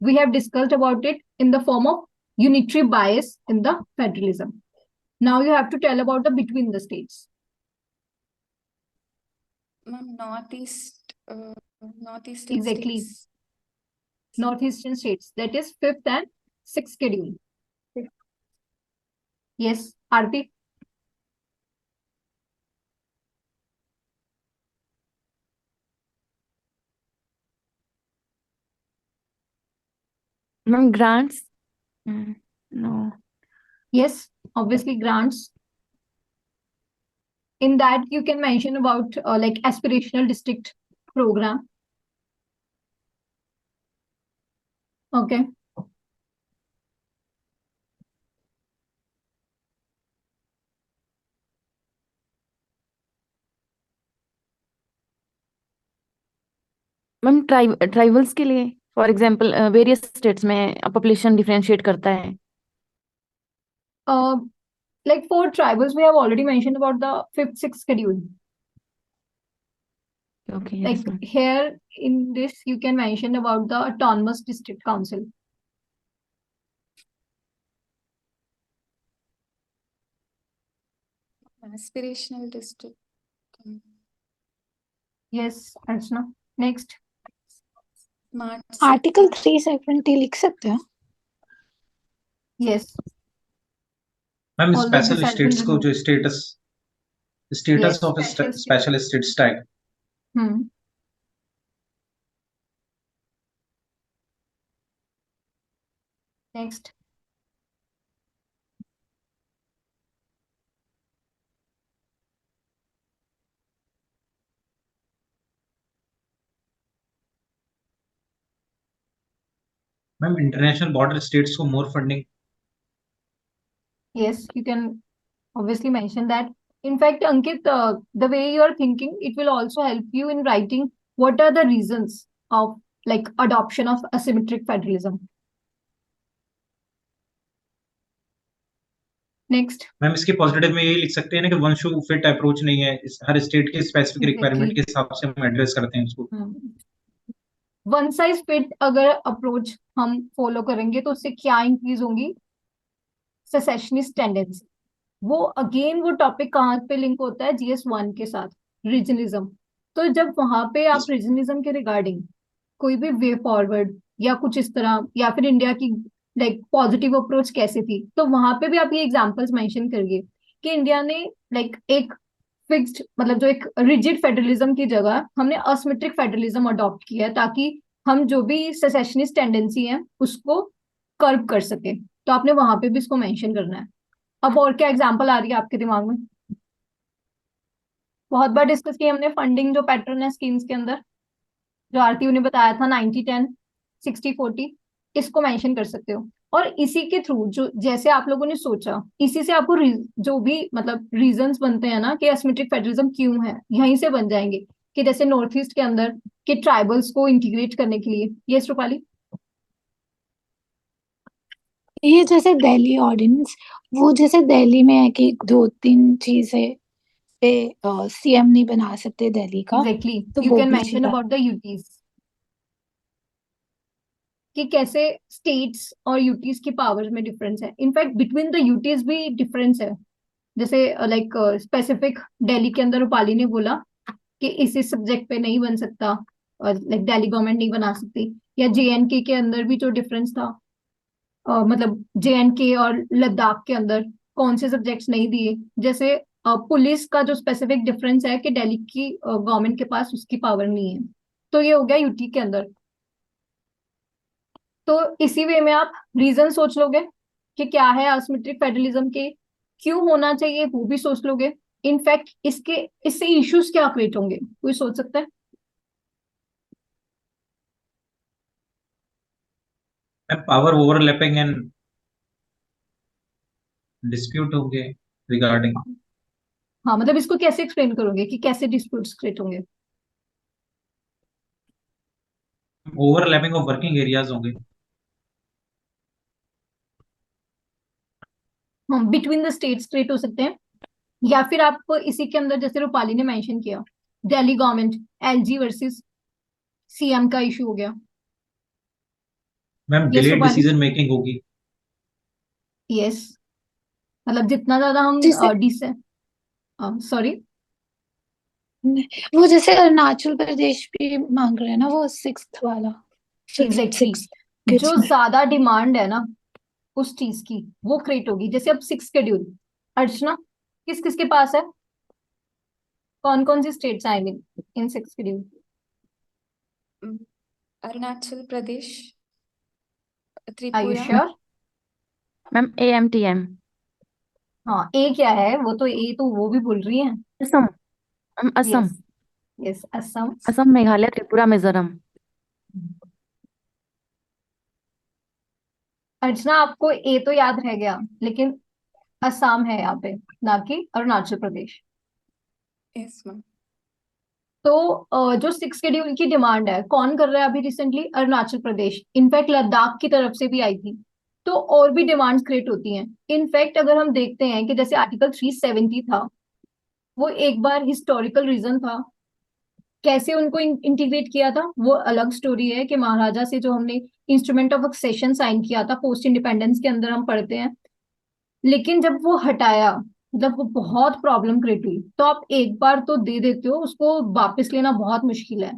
we have discussed about it in the form of unitary bias in the federalism. Now you have to tell about the between the states. ma'am, northeastern Exactly. states. Northeastern states, that is 5th and 6th schedule. Yes Aarti. Ma'am grants. No. Yes, obviously grants. In that, you can mention about like aspirational district program. Okay. Ma'am tribals के लिए for example various states में population differentiate करता है। Like for tribals, we have already mentioned about the fifth, sixth schedule. Okay Like yes ma'am. here in this, you can mention about the autonomous district council. Aspirational district. Yes, Archana. Next. Smart article city. 370 लिख सकते हैं। Yes. Ma'am All that special this has been states को जो removed. Status Yes, of special state. Special states tag. Hmm. Next. Ma'am international border states को मोर funding. Yes, you can obviously mention that. In fact, Ankit, the way you are thinking, it will also help you in writing what are the reasons of like adoption of asymmetric federalism. Next. Ma'am इसके positive में यही लिख सकते हैं ना कि one show fit approach नहीं है, हर स्टेट के स्पेसिफिक रिक्वायरमेंट के हिसाब से हम एड्रेस करते हैं उसको। वन साइज फिट अगर अप्रोच हम फॉलो करेंगे तो उससे क्या इंक्रीज होंगी, सेसेशनिस्ट टेंडेंसी। वो अगेन वो टॉपिक कहाँ पे लिंक होता है, GS1 के साथ, रीजनलिज्म। तो जब वहां पे आप रीजनलिज्म के रिगार्डिंग कोई भी वे फॉरवर्ड या कुछ इस तरह, या फिर इंडिया की लाइक पॉजिटिव अप्रोच कैसे थी, तो वहां पे भी आप ये एग्जांपल्स मेंशन करिए कि इंडिया ने लाइक एक फिक्स्ड, मतलब जो एक रिजिड फेडरलिज्म की जगह हमने असिमेट्रिक फेडरलिज्म अडॉप्ट किया है, ताकि हम जो भी सेसेशनिस्ट टेंडेंसी है उसको कर्ब कर सके। तो आपने वहां पे भी इसको मेंशन करना है। अब और क्या एग्जांपल आ रही है आपके दिमाग में? बहुत बार डिस्कस किया हमने फंडिंग जो पैटर्न है स्कीम्स के अंदर, जो आरती ने बताया था 90-10, 60-40, इसको मेंशन कर सकते हो। और इसी के थ्रू जो जैसे आप लोगों ने सोचा, इसी से आपको जो भी मतलब रीजंस बनते हैं ना कि एसिमेट्रिक फेडरलिज्म क्यों है, यहीं से बन जाएंगे। कि जैसे नॉर्थ ईस्ट के अंदर कि ट्राइबल्स को इंटीग्रेट करने के लिए। यस रूपाली। ये जैसे दिल्ली ऑर्डिनेंस, वो जैसे दिल्ली में है कि 2-3 चीजें पे सीएम नहीं बना सकते दिल्ली का, एग्जैक्टली, तो यू वो कैन भी मेंशन चीज है। अबाउट द यूटीज कि कैसे स्टेट्स और यूटीज की पावर्स में डिफरेंस है। इनफैक्ट बिटवीन द यूटीज भी डिफरेंस है। जैसे लाइक स्पेसिफिक दिल्ली के अंदर रूपाली ने बोला कि इस सब्जेक्ट पे नहीं बन सकता, और लाइक दिल्ली गवर्नमेंट नहीं बना सकती। या JNK के अंदर भी जो डिफरेंस था, मतलब JNK और लद्दाख के अंदर कौन से सब्जेक्ट्स नहीं दिए। जैसे पुलिस का जो स्पेसिफिक डिफरेंस है कि दिल्ली की गवर्नमेंट के पास उसकी पावर नहीं है। तो ये हो गया यूटी के अंदर। तो इसी वे में आप रीजन सोच लोगे कि क्या है असिमेट्रिक फेडरलिज्म के, क्यों होना चाहिए वो भी सोच लोगे। इनफैक्ट इससे इश्यूज क्या क्रिएट होंगे, कोई सोच सकता है? पावर ओवरलैपिंग एंड डिस्प्यूट होंगे रिगार्डिंग। हाँ, मतलब इसको कैसे एक्सप्लेन करोगे कि कैसे डिस्प्यूट्स क्रिएट होंगे? ओवरलैपिंग ऑफ वर्किंग एरियाज होंगे। हम बिटवीन द स्टेट्स क्रिएट हो सकते हैं। या फिर आप इसी के अंदर जैसे रूपाली ने मेंशन किया, Delhi government LG versus CM का इशू हो गया। Ma'am yes delayed Rupali. Decision making होगी। यस, मतलब जितना ज्यादा हम जैसे डिसे सॉरी, वो जैसे अरुणाचल प्रदेश भी मांग रहे हैं ना, वो 6th वाला, फिफ्थ एग्जैक्टली, सिक्स किड्स जो में। ज्यादा डिमांड है ना उस चीज की वो क्रिएट होगी। जैसे अब 6 शेड्यूल, अर्चना किस किस के पास है, कौन कौन सी states I mean in 6 schedule? Arunachal Pradesh, are you Tripura, sure? Ma'am AMTM, हाँ, ए क्या है? वो तो ए तो वो भी बोल रही है। Assam, ma'am Assam, yes, yes, Assam. Assam, Meghalaya, Tripura, Mizoram. Archana आपको ए तो याद रह गया, लेकिन असम है यहाँ पे, ना कि अरुणाचल प्रदेश। yes ma'am. तो जो 6 शेड्यूल की डिमांड है कौन कर रहा है अभी रिसेंटली? अरुणाचल प्रदेश। इनफैक्ट लद्दाख की तरफ से भी आई थी। तो और भी डिमांड्स क्रिएट होती हैं। इनफैक्ट अगर हम देखते हैं कि जैसे आर्टिकल 370 था, वो एक बार हिस्टोरिकल रीजन था। कैसे उनको इंटीग्रेट किया था वो अलग स्टोरी है, कि महाराजा से जो हमने इंस्ट्रूमेंट ऑफ एक्सेशन साइन किया था पोस्ट इंडिपेंडेंस के अंदर हम पढ़ते हैं। लेकिन जब वो हटाया, मतलब वो बहुत प्रॉब्लम क्रिएट हुई। तो आप एक बार तो दे देते हो, उसको वापस लेना बहुत मुश्किल है,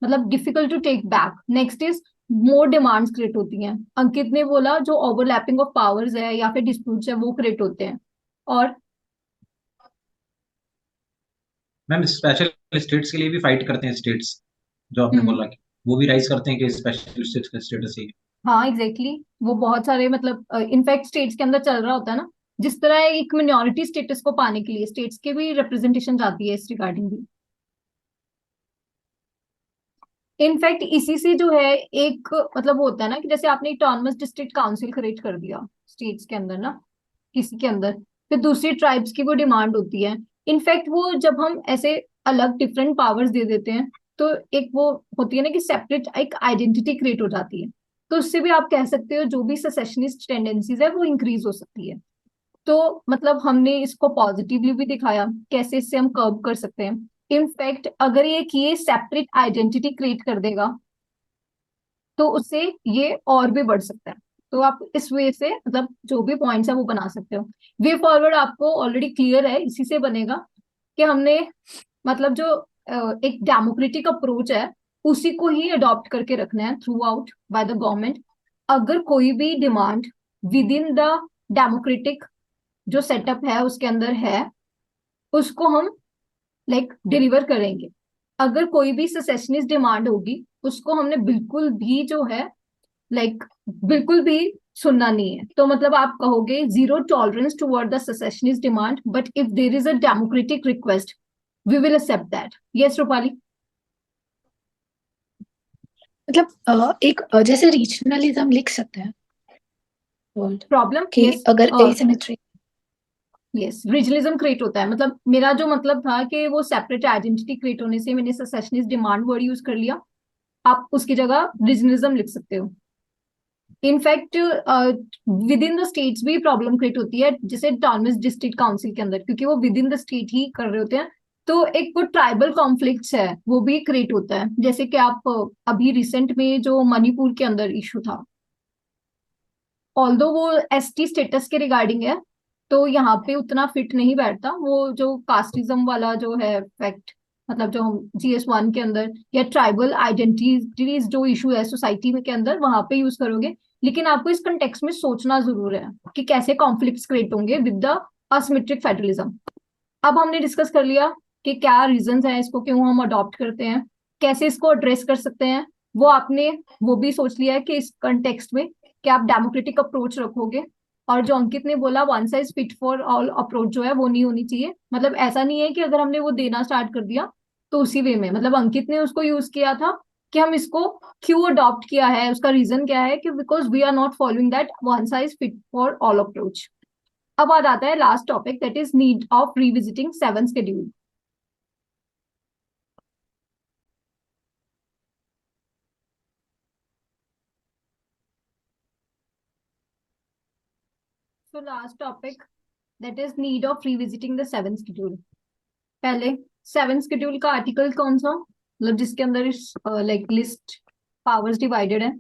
मतलब difficult to take back. Next is more demands create होती हैं। अंकित ने बोला जो ओवरलैपिंग ऑफ पावर्स है या फिर डिस्प्यूट्स है वो क्रिएट होते हैं। और मैम स्पेशल स्टेट्स के लिए भी फाइट करते हैं स्टेट्स, जो आपने हम्म, बोला कि वो भी राइज करते हैं कि स्पेशल स्टेट्स का स्टेटस है। हाँ एग्जैक्टली वो बहुत सारे मतलब इनफैक्ट स्टेट्स के अंदर चल रहा होता है ना। जिस तरह एक मिनॉरिटी स्टेटस को पाने के लिए स्टेट्स के भी रिप्रेजेंटेशन जाती है इस रिगार्डिंग भी। इनफैक्ट इसी से जो है एक मतलब होता है ना कि जैसे आपने ऑटोनमस डिस्ट्रिक्ट काउंसिल क्रिएट कर दिया स्टेट्स के अंदर ना, किसी के अंदर, फिर दूसरी ट्राइब्स की वो डिमांड होती है। इनफैक्ट वो जब हम ऐसे अलग डिफरेंट पावर्स दे देते हैं, तो एक वो होती है ना कि सेपरेट एक आइडेंटिटी क्रिएट हो जाती है। तो उससे भी आप कह सकते हो जो भी सेसेशनिस्ट टेंडेंसीज है वो इंक्रीज हो सकती है। तो मतलब हमने इसको पॉजिटिवली भी दिखाया कैसे इससे हम कर्ब कर सकते हैं। इनफैक्ट अगर ये सेपरेट आइडेंटिटी क्रिएट कर देगा तो उससे ये और भी बढ़ सकता है। तो आप इस वे से मतलब जो भी पॉइंट्स है वो बना सकते हो। वे फॉरवर्ड आपको ऑलरेडी क्लियर है, इसी से बनेगा कि हमने मतलब जो एक डेमोक्रेटिक अप्रोच है उसी को ही अडॉप्ट करके रखना है through out by the government. अगर कोई भी demand with in the democratic जो सेटअप है उसके अंदर है, उसको हम लाइक डिलीवर करेंगे। अगर कोई भी सेसेशनिस्ट डिमांड होगी उसको हमने बिल्कुल भी जो है लाइक बिल्कुल भी सुनना नहीं है। तो मतलब आप कहोगे zero tolerance toward the secessionist demand, but if there is a democratic request we will accept that. Yes Rupali? मतलब एक जैसे रीजनलिज्म लिख सकते हैं वर्ड प्रॉब्लम कि यस, अगर एसिमेट्री। यस रीजनलिज्म क्रिएट होता है। मतलब मेरा जो मतलब था कि वो सेपरेट आइडेंटिटी क्रिएट होने से मैंने सेसेशनिस्ट डिमांड वर्ड यूज कर लिया। आप उसकी जगह रीजनलिज्म लिख सकते हो। In fact with in the states भी प्रॉब्लम क्रिएट होती है, जैसे ऑटोनमस डिस्ट्रिक्ट काउंसिल के अंदर, क्योंकि वो विद इन द स्टेट ही कर रहे होते हैं। तो एक वो ट्राइबल कॉन्फ्लिक्ट्स है वो भी क्रिएट होता है। जैसे कि आप अभी रिसेंट में जो मणिपुर के अंदर इशू था, ऑल्दो वो एसटी स्टेटस के रिगार्डिंग है, तो यहाँ पे उतना फिट नहीं बैठता वो जो कास्टिज्म वाला जो है फैक्ट। मतलब जो हम GS1 के अंदर या ट्राइबल आइडेंटिटीज जो इशू है सोसाइटी में के अंदर वहां पे यूज करोगे। लेकिन आपको इस कंटेक्स्ट में सोचना जरूर है कि कैसे कॉन्फ्लिक्ट्स क्रिएट होंगे विद द असिमेट्रिक फेडरलिज्म। अब हमने डिस्कस कर लिया कि क्या रीजंस है इसको क्यों हम अडॉप्ट करते हैं, कैसे इसको एड्रेस कर सकते हैं। वो आपने वो भी सोच लिया है कि इस कंटेक्स्ट में क्या आप डेमोक्रेटिक अप्रोच रखोगे। और जो अंकित ने बोला one size fit for all approach जो है वो नहीं होनी चाहिए। मतलब ऐसा नहीं है कि अगर हमने वो देना स्टार्ट कर दिया तो उसी वे में, मतलब अंकित ने उसको यूज किया था कि हम इसको क्यों अडॉप्ट किया है, उसका रीजन क्या है कि because we are not following that one size fit for all approach. अब आ जाता है last topic, that is need of revisiting 7 schedule. So last topic that is need of revisiting the 7 schedule. पहले 7 schedule का article कौन सा, मतलब जिसके अंदर इस लाइक लिस्ट पावर्स डिवाइडेड है?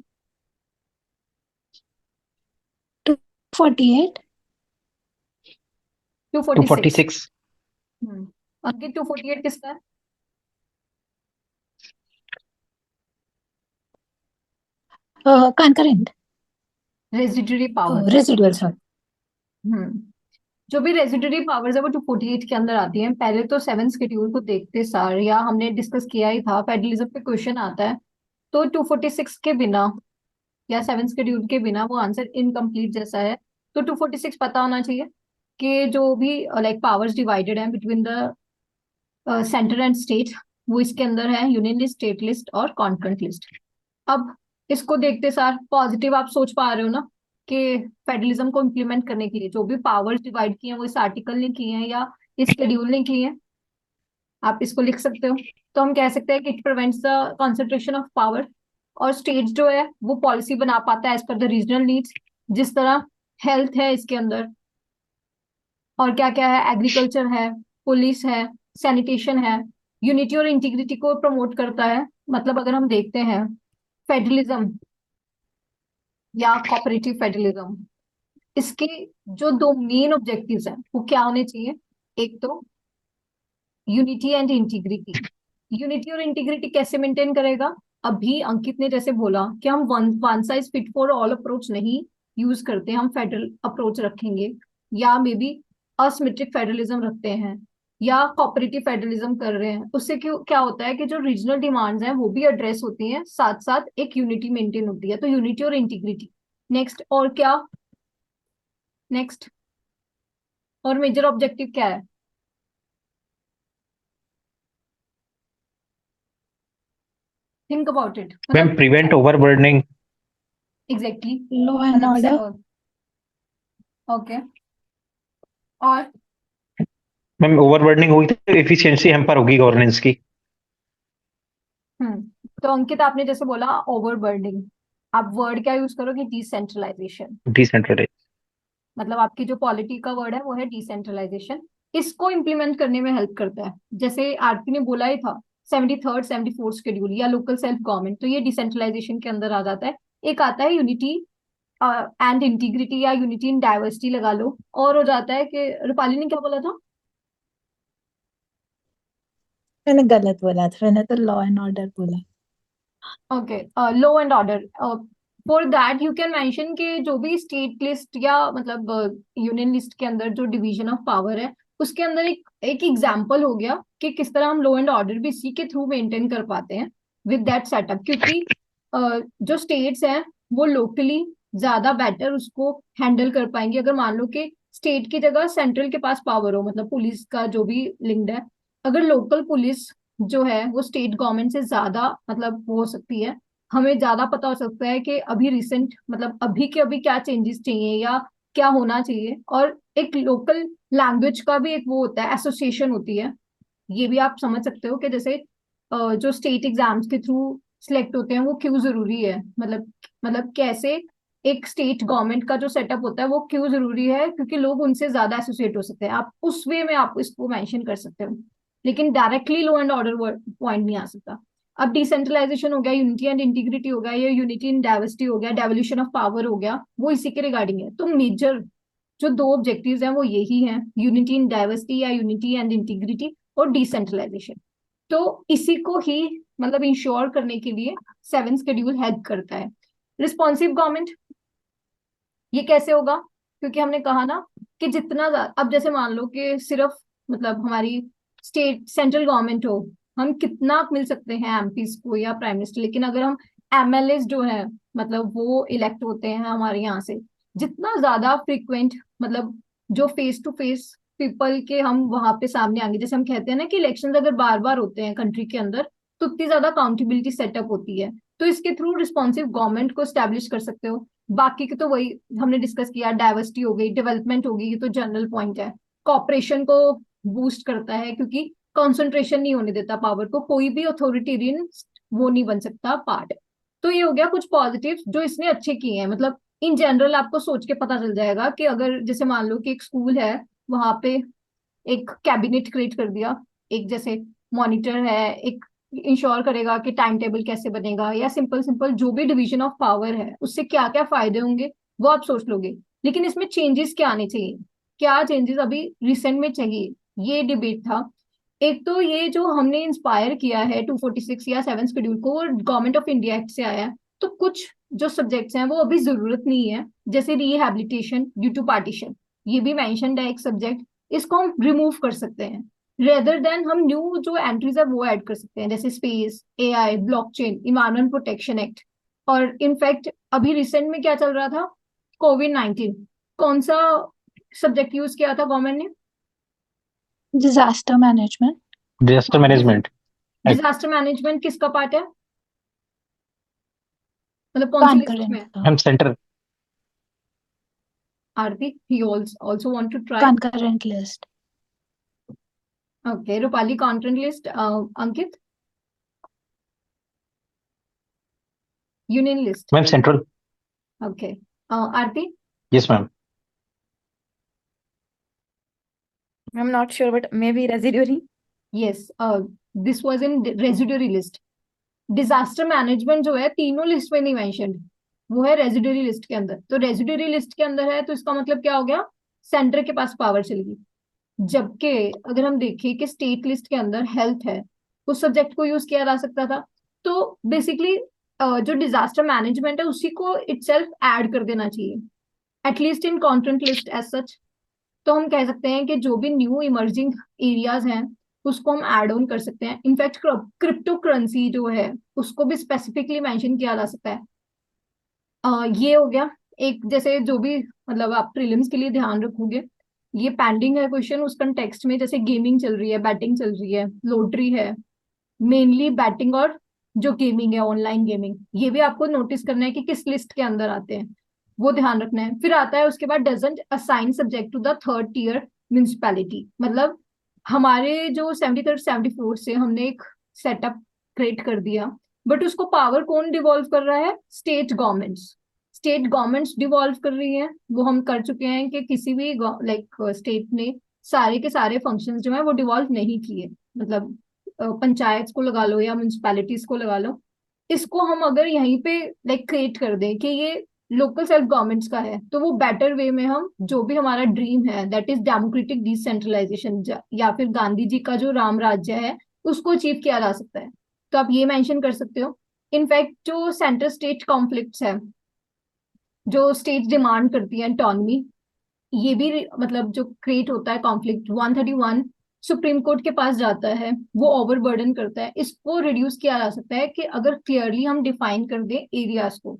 248। 246। 246। अंकित 248 किसका है? concurrent। Residuary power. Residual, sorry. जो भी रेजिडरी पावर्स है वो 248 के अंदर आती हैं। पहले तो 7 शेड्यूल को देखते सार, या हमने डिस्कस किया ही था, फेडरलिज्म पे क्वेश्चन आता है तो 246 के बिना या 7 शेड्यूल के बिना वो आंसर इनकम्प्लीट जैसा है। तो 246 पता होना चाहिए कि जो भी लाइक पावर्स डिवाइडेड है between the centre and state, वो इसके अंदर है यूनियन लिस्ट, स्टेट लिस्ट और कॉन्करेंट लिस्ट। अब इसको देखते सार पॉजिटिव आप सोच पा रहे हो ना कि फेडरलिज्म को इम्प्लीमेंट करने के लिए जो भी पावर्स डिवाइड किए हैं वो इस आर्टिकल ने किए हैं या इस शेड्यूल ने किए हैं। आप इसको लिख सकते हो। तो हम कह सकते हैं कि it prevents the concentration of power, और स्टेट जो है वो पॉलिसी बना पाता है as per the regional needs. जिस तरह हेल्थ है इसके अंदर, और क्या क्या है, एग्रीकल्चर है, पुलिस है, सैनिटेशन है। यूनिटी और इंटीग्रिटी को प्रमोट करता है। मतलब अगर हम देखते हैं फेडरलिज्म या कोऑपरेटिव फेडरलिज्म, इसके जो दो मेन ऑब्जेक्टिव्स हैं वो क्या होने चाहिए। एक तो यूनिटी एंड इंटीग्रिटी। यूनिटी और इंटीग्रिटी कैसे मेंटेन करेगा। अभी अंकित ने जैसे बोला कि हम one size fit for all approach नहीं यूज करते, हम फेडरल अप्रोच रखेंगे, या मे बी असिमेट्रिक फेडरलिज्म रखते हैं, या कोऑपरेटिव फेडरलिज्म कर रहे हैं। उससे क्यों क्या होता है कि जो रीजनल डिमांड्स हैं वो भी एड्रेस होती हैं, साथ साथ एक यूनिटी मेंटेन होती है। तो यूनिटी और इंटीग्रिटी। नेक्स्ट और क्या, नेक्स्ट और मेजर ऑब्जेक्टिव क्या है। Think about it. Ma'am prevent overburdening. Exactly. Law and order. Okay. और मैम ओवरबर्डनिंग होगी तो एफिशिएंसी हैम्पर होगी गवर्नेंस की। तो अंकित आपने जैसे बोला ओवरबर्डनिंग, आप वर्ड क्या यूज करोगे, डिसेंट्रलाइजेशन। डिसेंट्रलाइज। मतलब आपकी जो पॉलिटी का वर्ड है वो है डिसेंट्रलाइजेशन। इसको इम्प्लीमेंट करने में हेल्प करता है। जैसे आरती ने बोला ही था 73rd 74th शेड्यूल या लोकल सेल्फ गवर्नमेंट, तो ये डिसेंट्रलाइजेशन के अंदर आ जाता है। एक आता है यूनिटी एंड इंटीग्रिटी या यूनिटी इन डाइवर्सिटी लगा लो, और हो जाता है कि रूपाली ने क्या बोला था। मैंने गलत बोला था, मैंने तो लॉ एंड ऑर्डर बोला। Okay, law and order. For that you can mention कि जो भी स्टेट लिस्ट या मतलब यूनियन लिस्ट के अंदर जो डिवीजन ऑफ पावर है उसके अंदर एक एग्जांपल हो गया कि किस तरह हम लॉ एंड ऑर्डर भी इसी के थ्रू मेंटेन कर पाते हैं विद दैट सेटअप। क्योंकि जो स्टेट्स हैं वो लोकली ज्यादा बेटर उसको हैंडल कर पाएंगे। अगर मान लो कि स्टेट की जगह सेंट्रल के पास पावर हो, मतलब पुलिस का जो भी लिंक्ड है, अगर लोकल पुलिस जो है वो स्टेट गवर्नमेंट से ज्यादा मतलब वो हो सकती है, हमें ज्यादा पता हो सकता है कि अभी रिसेंट मतलब अभी के अभी क्या चेंजेस चाहिए या क्या होना चाहिए। और एक लोकल लैंग्वेज का भी एक वो होता है, एसोसिएशन होती है। ये भी आप समझ सकते हो कि जैसे जो स्टेट एग्जाम्स के थ्रू सिलेक्ट होते हैं वो क्यों जरूरी है। मतलब कैसे एक स्टेट गवर्नमेंट का जो सेटअप होता है वो क्यों जरूरी है, क्योंकि लोग उनसे ज्यादा एसोसिएट हो सकते हैं। आप उस वे में आप इसको मेंशन कर सकते हो, लेकिन directly law and order point नहीं आ सकता। अब डिसेंट्रलाइजेशन हो गया, यूनिटी एंड इंटीग्रिटी हो गया, या यूनिटी इन डाइवर्सिटी हो गया, डेवोल्यूशन ऑफ पावर हो गया, वो इसी के रिगार्डिंग है। तो मेजर जो दो ऑब्जेक्टिव्स हैं वो यही हैं, यूनिटी इन डाइवर्सिटी या यूनिटी एंड इंटीग्रिटी, और डिसेंट्रलाइजेशन। तो इसी को ही मतलब इंश्योर करने के लिए 7 शेड्यूल हेल्प करता है। रिस्पॉन्सिव गवर्नमेंट, ये कैसे होगा, क्योंकि हमने कहा ना कि जितना अब जैसे मान लो कि सिर्फ मतलब हमारी स्टेट सेंट्रल गवर्नमेंट हो, हम कितना मिल सकते हैं एमपीज को या प्राइम मिनिस्टर, लेकिन अगर हम एमएलए जो है मतलब वो इलेक्ट होते हैं हमारे यहाँ से, जितना ज्यादा फ्रीक्वेंट मतलब जो फेस टू फेस पीपल के हम वहां पे सामने आएंगे, जैसे हम कहते हैं ना कि इलेक्शन अगर बार बार होते हैं कंट्री के अंदर तो उतनी ज्यादा अकाउंटेबिलिटी सेटअप होती है। तो इसके थ्रू रिस्पॉन्सिव गवर्नमेंट को स्टैब्लिश कर सकते हो। बाकी के तो वही हमने डिस्कस किया, डाइवर्सिटी हो गई, डेवलपमेंट होगी, ये तो जनरल पॉइंट है। कॉपरेशन को बूस्ट करता है क्योंकि कंसंट्रेशन नहीं होने देता पावर को, कोई भी अथॉरिटेरियन वो नहीं बन सकता पार्ट। तो ये हो गया कुछ पॉजिटिव जो इसने अच्छे किए हैं। मतलब इन जनरल आपको सोच के पता चल जाएगा कि अगर जैसे मान लो कि एक स्कूल है, वहां पे एक कैबिनेट क्रिएट कर दिया, एक जैसे मॉनिटर है, एक इंश्योर करेगा कि टाइम टेबल कैसे बनेगा, या सिंपल सिंपल जो भी डिवीजन ऑफ पावर है उससे क्या क्या फायदे होंगे वो आप सोच लोगे। लेकिन इसमें चेंजेस क्या आने चाहिए, क्या चेंजेस अभी रिसेंट में चाहिए, ये डिबेट था। एक तो ये जो हमने इंस्पायर किया है 246 या 7 शेड्यूल को, वो गवर्नमेंट ऑफ इंडिया एक्ट से आया है। तो कुछ जो सब्जेक्ट्स हैं वो अभी जरूरत नहीं है, जैसे रिहैबिलिटेशन ड्यू टू पार्टीशन, ये भी मेंशन्ड है एक सब्जेक्ट, इसको हम रिमूव कर सकते हैं। रेदर देन हम न्यू जो एंट्रीज है वो ऐड कर सकते हैं, जैसे space, AI, blockchain, environment protection act. और इनफैक्ट अभी रिसेंट में क्या चल रहा था, कोविड-19, कौन सा सब्जेक्ट यूज किया था गवर्नमेंट ने? Disaster management. Disaster management disaster management किसका पार्ट है, मतलब कौन सी लिस्ट में? concurrent ma'am centre Aarti, you also want to try? concurrent list. Okay, Rupali, content list. Ankit, union list. Ma'am central Okay. Aarti, yes ma'am I'm not sure, but maybe residuary. yes. This was in residuary list. Disaster management जो है तीनों list में नहीं mentioned, वो है residuary list के अंदर। तो रेजिडरी लिस्ट के अंदर है तो इसका मतलब क्या हो गया, सेंटर के पास पावर चलेगी। जबकि अगर हम देखें कि स्टेट लिस्ट के अंदर हेल्थ है, उस सब्जेक्ट को यूज किया जा सकता था। तो बेसिकली जो डिजास्टर मैनेजमेंट है उसी को इटसेल्फ ऐड कर देना चाहिए, at least in content list as such. तो हम कह सकते हैं कि जो भी न्यू इमर्जिंग एरियाज हैं उसको हम ऐड ऑन कर सकते हैं। इनफैक्ट क्रिप्टो करेंसी जो है उसको भी स्पेसिफिकली मेंशन किया जा सकता है। ये हो गया एक, जैसे जो भी मतलब आप प्रीलिम्स के लिए ध्यान रखोगे, ये पेंडिंग है क्वेश्चन उस कंटेक्स्ट में, जैसे गेमिंग चल रही है, बैटिंग चल रही है, लॉटरी है, मेनली बैटिंग और जो गेमिंग है ऑनलाइन गेमिंग, ये भी आपको नोटिस करना है कि किस लिस्ट के अंदर आते हैं, वो ध्यान रखना है। फिर आता है उसके बाद doesn't assign subject to the third tier municipality, मतलब हमारे जो 73 74 से हमने एक सेटअप क्रिएट कर दिया, बट उसको पावर कौन डिवॉल्व कर रहा है, स्टेट गवर्नमेंट्स डिवॉल्व कर रही है। वो हम कर चुके हैं कि किसी भी लाइक स्टेट ने सारे के सारे फंक्शंस जो है वो डिवॉल्व नहीं किए, मतलब पंचायत को लगा लो या म्यूनिसिपैलिटीज को लगा लो। इसको हम अगर यहीं पे लाइक क्रिएट कर दें कि ये लोकल सेल्फ गवर्नमेंट्स का है, तो वो बेटर वे में हम जो भी हमारा ड्रीम है दैट इज डेमोक्रेटिक डिसेंट्रलाइजेशन या फिर गांधी जी का जो राम राज्य है उसको अचीव किया जा सकता है। तो आप ये मेंशन कर सकते हो। इनफैक्ट जो सेंटर स्टेट कॉन्फ्लिक्ट्स है, जो स्टेट डिमांड करती है ऑटोनॉमी, ये भी मतलब जो क्रिएट होता है कॉन्फ्लिक्ट 131 सुप्रीम कोर्ट के पास जाता है, वो ओवरबर्डन करता है। इसको रिड्यूस किया जा सकता है कि अगर क्लियरली हम डिफाइन कर दें एरियाज को।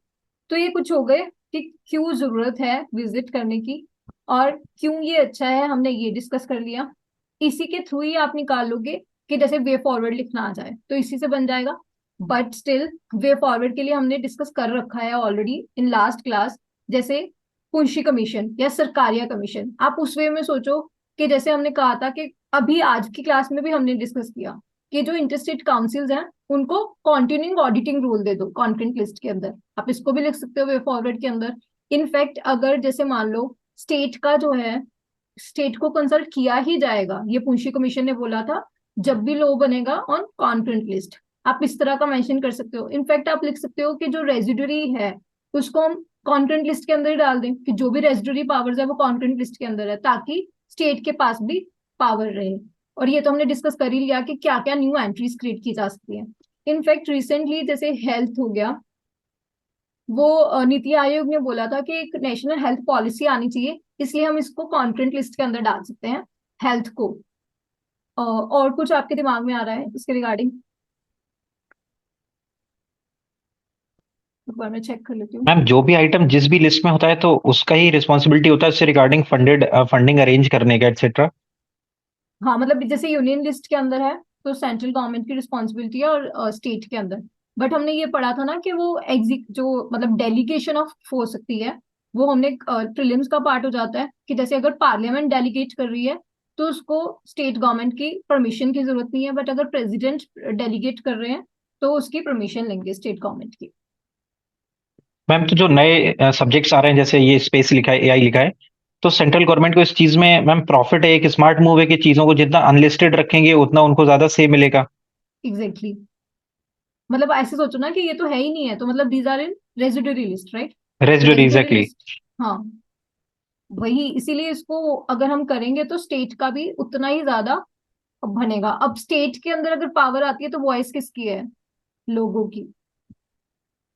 तो ये कुछ हो गए कि क्यों जरूरत है विजिट करने की और क्यों ये अच्छा है, हमने ये डिस्कस कर लिया। इसी के थ्रू ही आप निकाल लोगे कि जैसे वे फॉरवर्ड लिखना आ जाए तो इसी से बन जाएगा। बट स्टिल वे फॉरवर्ड के लिए हमने डिस्कस कर रखा है ऑलरेडी इन लास्ट क्लास, जैसे कुंशी कमीशन या सरकारिया कमीशन। आप उस वे में सोचो कि जैसे हमने कहा था कि अभी आज की क्लास में भी हमने डिस्कस किया कि जो इंटरस्टेट काउंसिल्स हैं उनको कॉन्टिन्यूइंग ऑडिटिंग रूल दे दो कंटेंट लिस्ट के अंदर। आप इसको भी लिख सकते हो वे फॉरवर्ड के अंदर। इनफैक्ट अगर जैसे मान लो स्टेट का जो है, स्टेट को कंसल्ट किया ही जाएगा, ये पुंशी कमीशन ने बोला था, जब भी लॉ बनेगा ऑन कंटेंट लिस्ट, आप इस तरह का मेंशन कर सकते हो। इनफैक्ट आप लिख सकते हो कि जो रेजिडरी है उसको हम कंटेंट लिस्ट के अंदर ही डाल दें, कि जो भी रेजिडरी पावर्स है वो कंटेंट लिस्ट के अंदर है, ताकि स्टेट के पास भी पावर रहे। और ये तो हमने डिस्कस कर ही लिया कि क्या क्या न्यू एंट्रीज क्रिएट की जा सकती है। इनफैक्ट रिसेंटली जैसे हेल्थ हो गया, वो नीति आयोग ने बोला था कि एक नेशनल हेल्थ पॉलिसी आनी चाहिए, इसलिए हम इसको कंटेंट लिस्ट के अंदर डाल सकते हैं हेल्थ को। और कुछ आपके दिमाग में आ रहा है इसके रिगार्डिंग? एक बार मैं चेक कर लेती हूँ। मैम जो भी आइटम जिस भी लिस्ट में होता है तो उसका ही रिस्पॉन्सिबिलिटी होता है उससे रिगार्डिंग फंडिंग अरेंज करने का एटसेट्रा। हाँ, मतलब जैसे यूनियन लिस्ट के अंदर है तो सेंट्रल गवर्नमेंट की रिस्पॉन्सिबिलिटी है और स्टेट के अंदर। बट हमने ये पढ़ा था ना कि वो जो मतलब डेलीगेशन ऑफ हो सकती है, वो हमने प्रीलिम्स का पार्ट हो जाता है कि जैसे अगर पार्लियामेंट डेलीगेट कर रही है तो उसको स्टेट गवर्नमेंट की परमिशन की जरूरत नहीं है, बट अगर प्रेसिडेंट डेलीगेट कर रहे हैं तो उसकी परमिशन लेंगे स्टेट गवर्नमेंट की। मैम तो जो नए सब्जेक्ट्स आ रहे हैं जैसे ये स्पेस लिखा है एआई लिखा है तो सेंट्रल गवर्नमेंट को इस चीज में मैम प्रॉफिट है, एक स्मार्ट मूव है कि चीजों को जितना अनलिस्टेड रखेंगे उतना उनको ज्यादा से मिलेगा। एग्जैक्टली मतलब ऐसे सोचो ना कि ये तो है ही नहीं है, तो मतलब these are in residuary list, right? Residuary exactly. हाँ, वही इसीलिए इसको अगर हम करेंगे तो स्टेट का भी उतना ही ज्यादा बनेगा। अब स्टेट के अंदर अगर पावर आती है तो वॉइस किसकी है, लोगों की।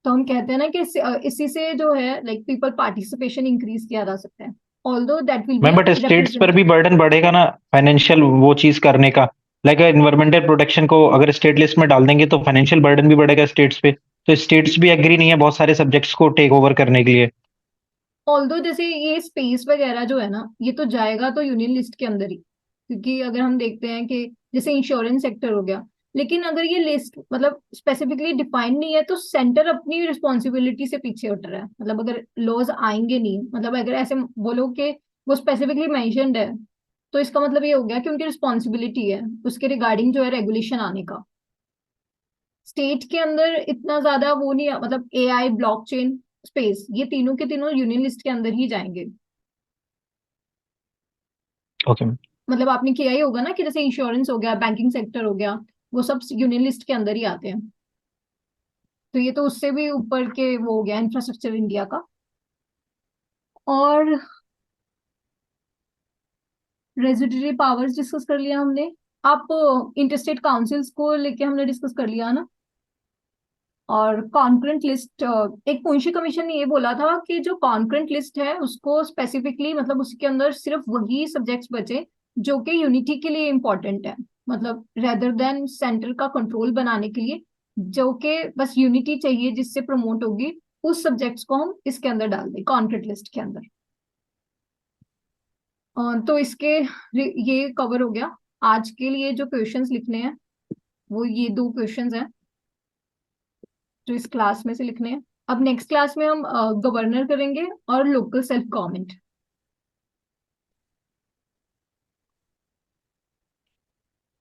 तो हम कहते हैं ना कि इसी से जो है लाइक पीपल पार्टिसिपेशन इंक्रीज किया जा सकता है, although that will ma'am be but states पर रिप्रेजेंटेड। भी बर्डन बढ़ेगा ना फाइनेंशियल वो चीज करने का। लाइक एनवायरमेंटल प्रोटेक्शन को अगर स्टेट लिस्ट में डाल देंगे तो फाइनेंशियल बर्डन भी बढ़ेगा स्टेट्स पे। तो स्टेट्स भी एग्री नहीं है बहुत सारे सब्जेक्ट्स को टेक ओवर करने के लिए। ऑल्दो जैसे ये स्पेस वगैरह जो है ना, ये तो जाएगा तो यूनियन लिस्ट के अंदर ही, क्योंकि अगर हम देखते हैं कि जैसे इंश्योरेंस सेक्टर हो गया, लेकिन अगर ये लिस्ट मतलब स्पेसिफिकली डिफाइंड नहीं है तो सेंटर अपनी रिस्पॉन्सिबिलिटी से पीछे हट रहा है। मतलब अगर लॉज आएंगे नहीं, मतलब अगर ऐसे बोलो कि वो स्पेसिफिकली मेंशन्ड है, तो इसका मतलब ये हो गया कि उनकी रिस्पॉन्सिबिलिटी है उसके रिगार्डिंग जो है रेगुलेशन आने का। स्टेट के अंदर इतना ज्यादा वो नहीं है, मतलब एआई, ब्लॉकचेन, स्पेस, ये तीनों के तीनों यूनियन लिस्ट के अंदर ही जाएंगे। ओके। मतलब आपने किया ही होगा ना कि जैसे इंश्योरेंस हो गया, बैंकिंग सेक्टर हो गया, वो सब यूनियन लिस्ट के अंदर ही आते हैं। तो ये तो उससे भी ऊपर के वो हो गया इंफ्रास्ट्रक्चर इंडिया का। और रेजिडरी पावर्स डिस्कस कर लिया हमने। आप इंटरस्टेट काउंसिल्स को लेके हमने डिस्कस कर लिया ना। और कॉन्करेंट लिस्ट, एक मुंशी कमीशन ने ये बोला था कि जो कॉन्करेंट लिस्ट है उसको स्पेसिफिकली मतलब उसके अंदर सिर्फ वही सब्जेक्ट्स बचे जो कि यूनिटी के लिए इंपॉर्टेंट है, मतलब रेदर देन सेंटर का कंट्रोल बनाने के लिए, जो कि बस यूनिटी चाहिए जिससे प्रमोट होगी, उस सब्जेक्ट्स को हम इसके अंदर डाल दें कॉन्करेंट लिस्ट के अंदर। तो इसके ये कवर हो गया। आज के लिए जो क्वेश्चंस लिखने हैं वो ये 2 क्वेश्चंस हैं जो इस क्लास में से लिखने हैं। अब नेक्स्ट क्लास में हम गवर्नर करेंगे और लोकल सेल्फ गवर्नमेंट।